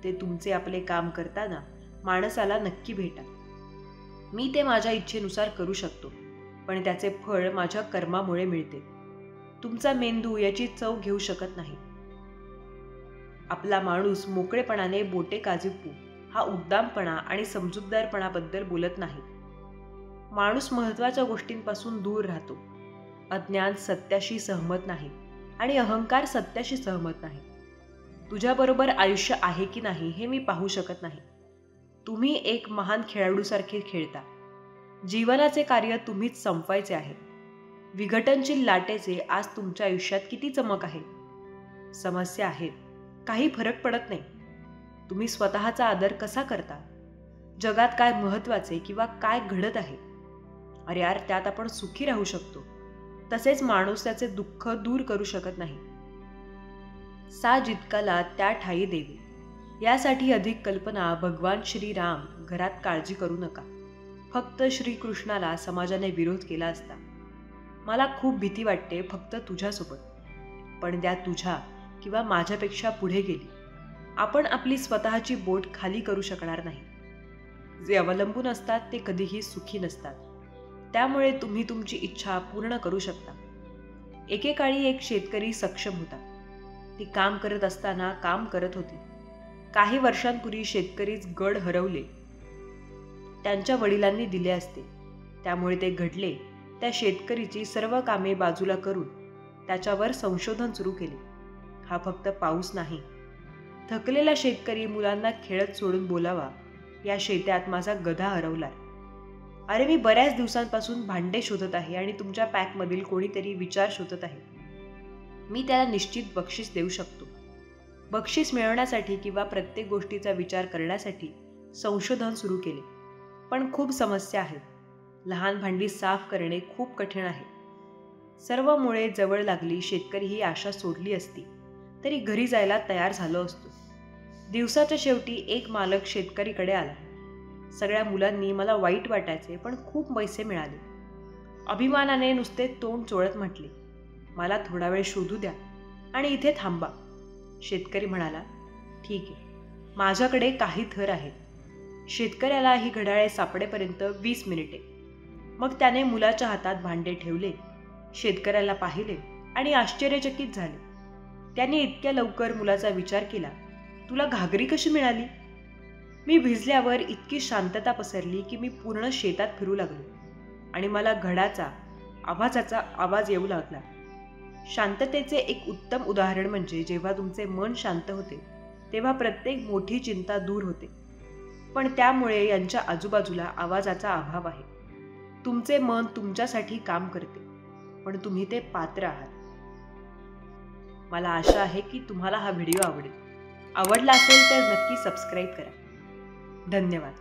ते तुमचे आपले काम करताना माणसाला नक्की भेटा. मी ते माझ्या इच्छेनुसार करू शकतो, पण त्याचे फळ माझ्या कर्मामुळे मिळते. तुमचा मेंदू याची चव घेऊ शकत नाही. आपला माणूस मोकळेपणाने बोटे काजिपू हा उद्दामपणा आणि समजूतदारपणाबद्दल बोलत नाही. माणूस महत्त्वाच्या गोष्टींपासून दूर राहतो. अज्ञान सत्याशी सहमत नाही आणि अहंकार सत्याशी सहमत नाही. तुझ्याबरोबर आयुष्य आहे की नाही हे मी पाहू शकत नाही. तुम्ही एक महान खेळाडूसारखे खेळता. जीवनाचे कार्य तुम्हीच संपवायचे आहे. विघटनशील लाटेचे आज तुमच्या आयुष्यात किती चमक आहे. समस्या आहेत, काही फरक पडत नाही. तुम्ही स्वतःचा आदर कसा करता? जगात काय महत्त्वाचे किंवा काय घडत आहे? अरे यार, त्यात आपण सुखी राहू शकतो. तसेच माणूस त्याचे दुःख दूर करू शकत नाही. सा जितकाला त्या ठाई देवी. यासाठी अधिक कल्पना भगवान श्रीराम घरात काळजी करू नका. फक्त श्रीकृष्णाला समाजाने विरोध केला असता. मला खूप भीती वाटते फक्त तुझ्यासोबत. पण त्या तुझ्या किंवा माझ्यापेक्षा पुढे गेली. आपण आपली स्वतःची बोट खाली करू शकणार नाही. जे अवलंबून असतात ते कधीही सुखी नसतात. त्यामुळे तुम्ही तुमची इच्छा पूर्ण करू शकता. एकेकाळी एक शेतकरी सक्षम होता. ती काम करत असताना काम करत होती. काही वर्षांपूर्वी शेतकरीच गड हरवले. त्यांच्या वडिलांनी दिले असते. त्यामुळे ते घडले. त्या शेतकरीची सर्व कामे बाजूला करून त्याच्यावर संशोधन सुरू केले. हा फक्त पाऊस नाही. थकलेला शेतकरी मुलांना खेळत सोडून बोलावा, या शेतात माझा गधा हरवला. अरे, मी बऱ्याच दिवसांपासून भांडे शोधत आहे आणि तुमच्या पॅकमधील कोणीतरी विचार शोधत आहे. मी त्याला निश्चित बक्षीस देऊ शकतो. बक्षीस मिळवण्यासाठी किंवा प्रत्येक गोष्टीचा विचार करण्यासाठी संशोधन सुरू केले. पण खूप समस्या आहेत. लहान भांडी साफ करणे खूप कठीण आहे. सर्व मुळे जवळ लागली. शेतकरी ही आशा सोडली असती तरी घरी जायला तयार झालो असतो. दिवसाच्या शेवटी एक मालक शेतकरीकडे आला. सगळ्या मुलांनी मला वाईट वाटायचे, पण खूप पैसे मिळाले. अभिमानाने नुसते तोंड चोळत म्हटले, मला थोडा वेळ शोधू द्या आणि इथे थांबा. शेतकरी म्हणाला, ठीक आहे, माझ्याकडे काही थर आहेत. शेतकऱ्याला ही घड्याळे सापडेपर्यंत 20 मिनिटे. मग त्याने मुलाच्या हातात भांडे ठेवले. शेतकऱ्याला पाहिले आणि आश्चर्यचकित झाले. त्याने इतक्या लवकर मुलाचा विचार केला. तुला घागरी कशी मिळाली? मी भिजल्यावर इतकी शांतता पसरली की मी पूर्ण शेतात फिरू लागलो आणि मला घडाचा आवाजाचा आवाज येऊ लागला. शांततेचे एक उत्तम उदाहरण म्हणजे जेव्हा तुमचे मन शांत होते तेव्हा प्रत्येक मोठी चिंता दूर होते. पण त्यामुळे यांच्या आजूबाजूला आवाजाचा अभाव आहे. तुमचे मन तुमच्यासाठी काम करते, पण तुम्ही ते पात्र आहात. मला आशा आहे की तुम्हाला हा व्हिडिओ आवडेल. आवडला असेल तर नक्की सबस्क्राईब करा. धन्यवाद.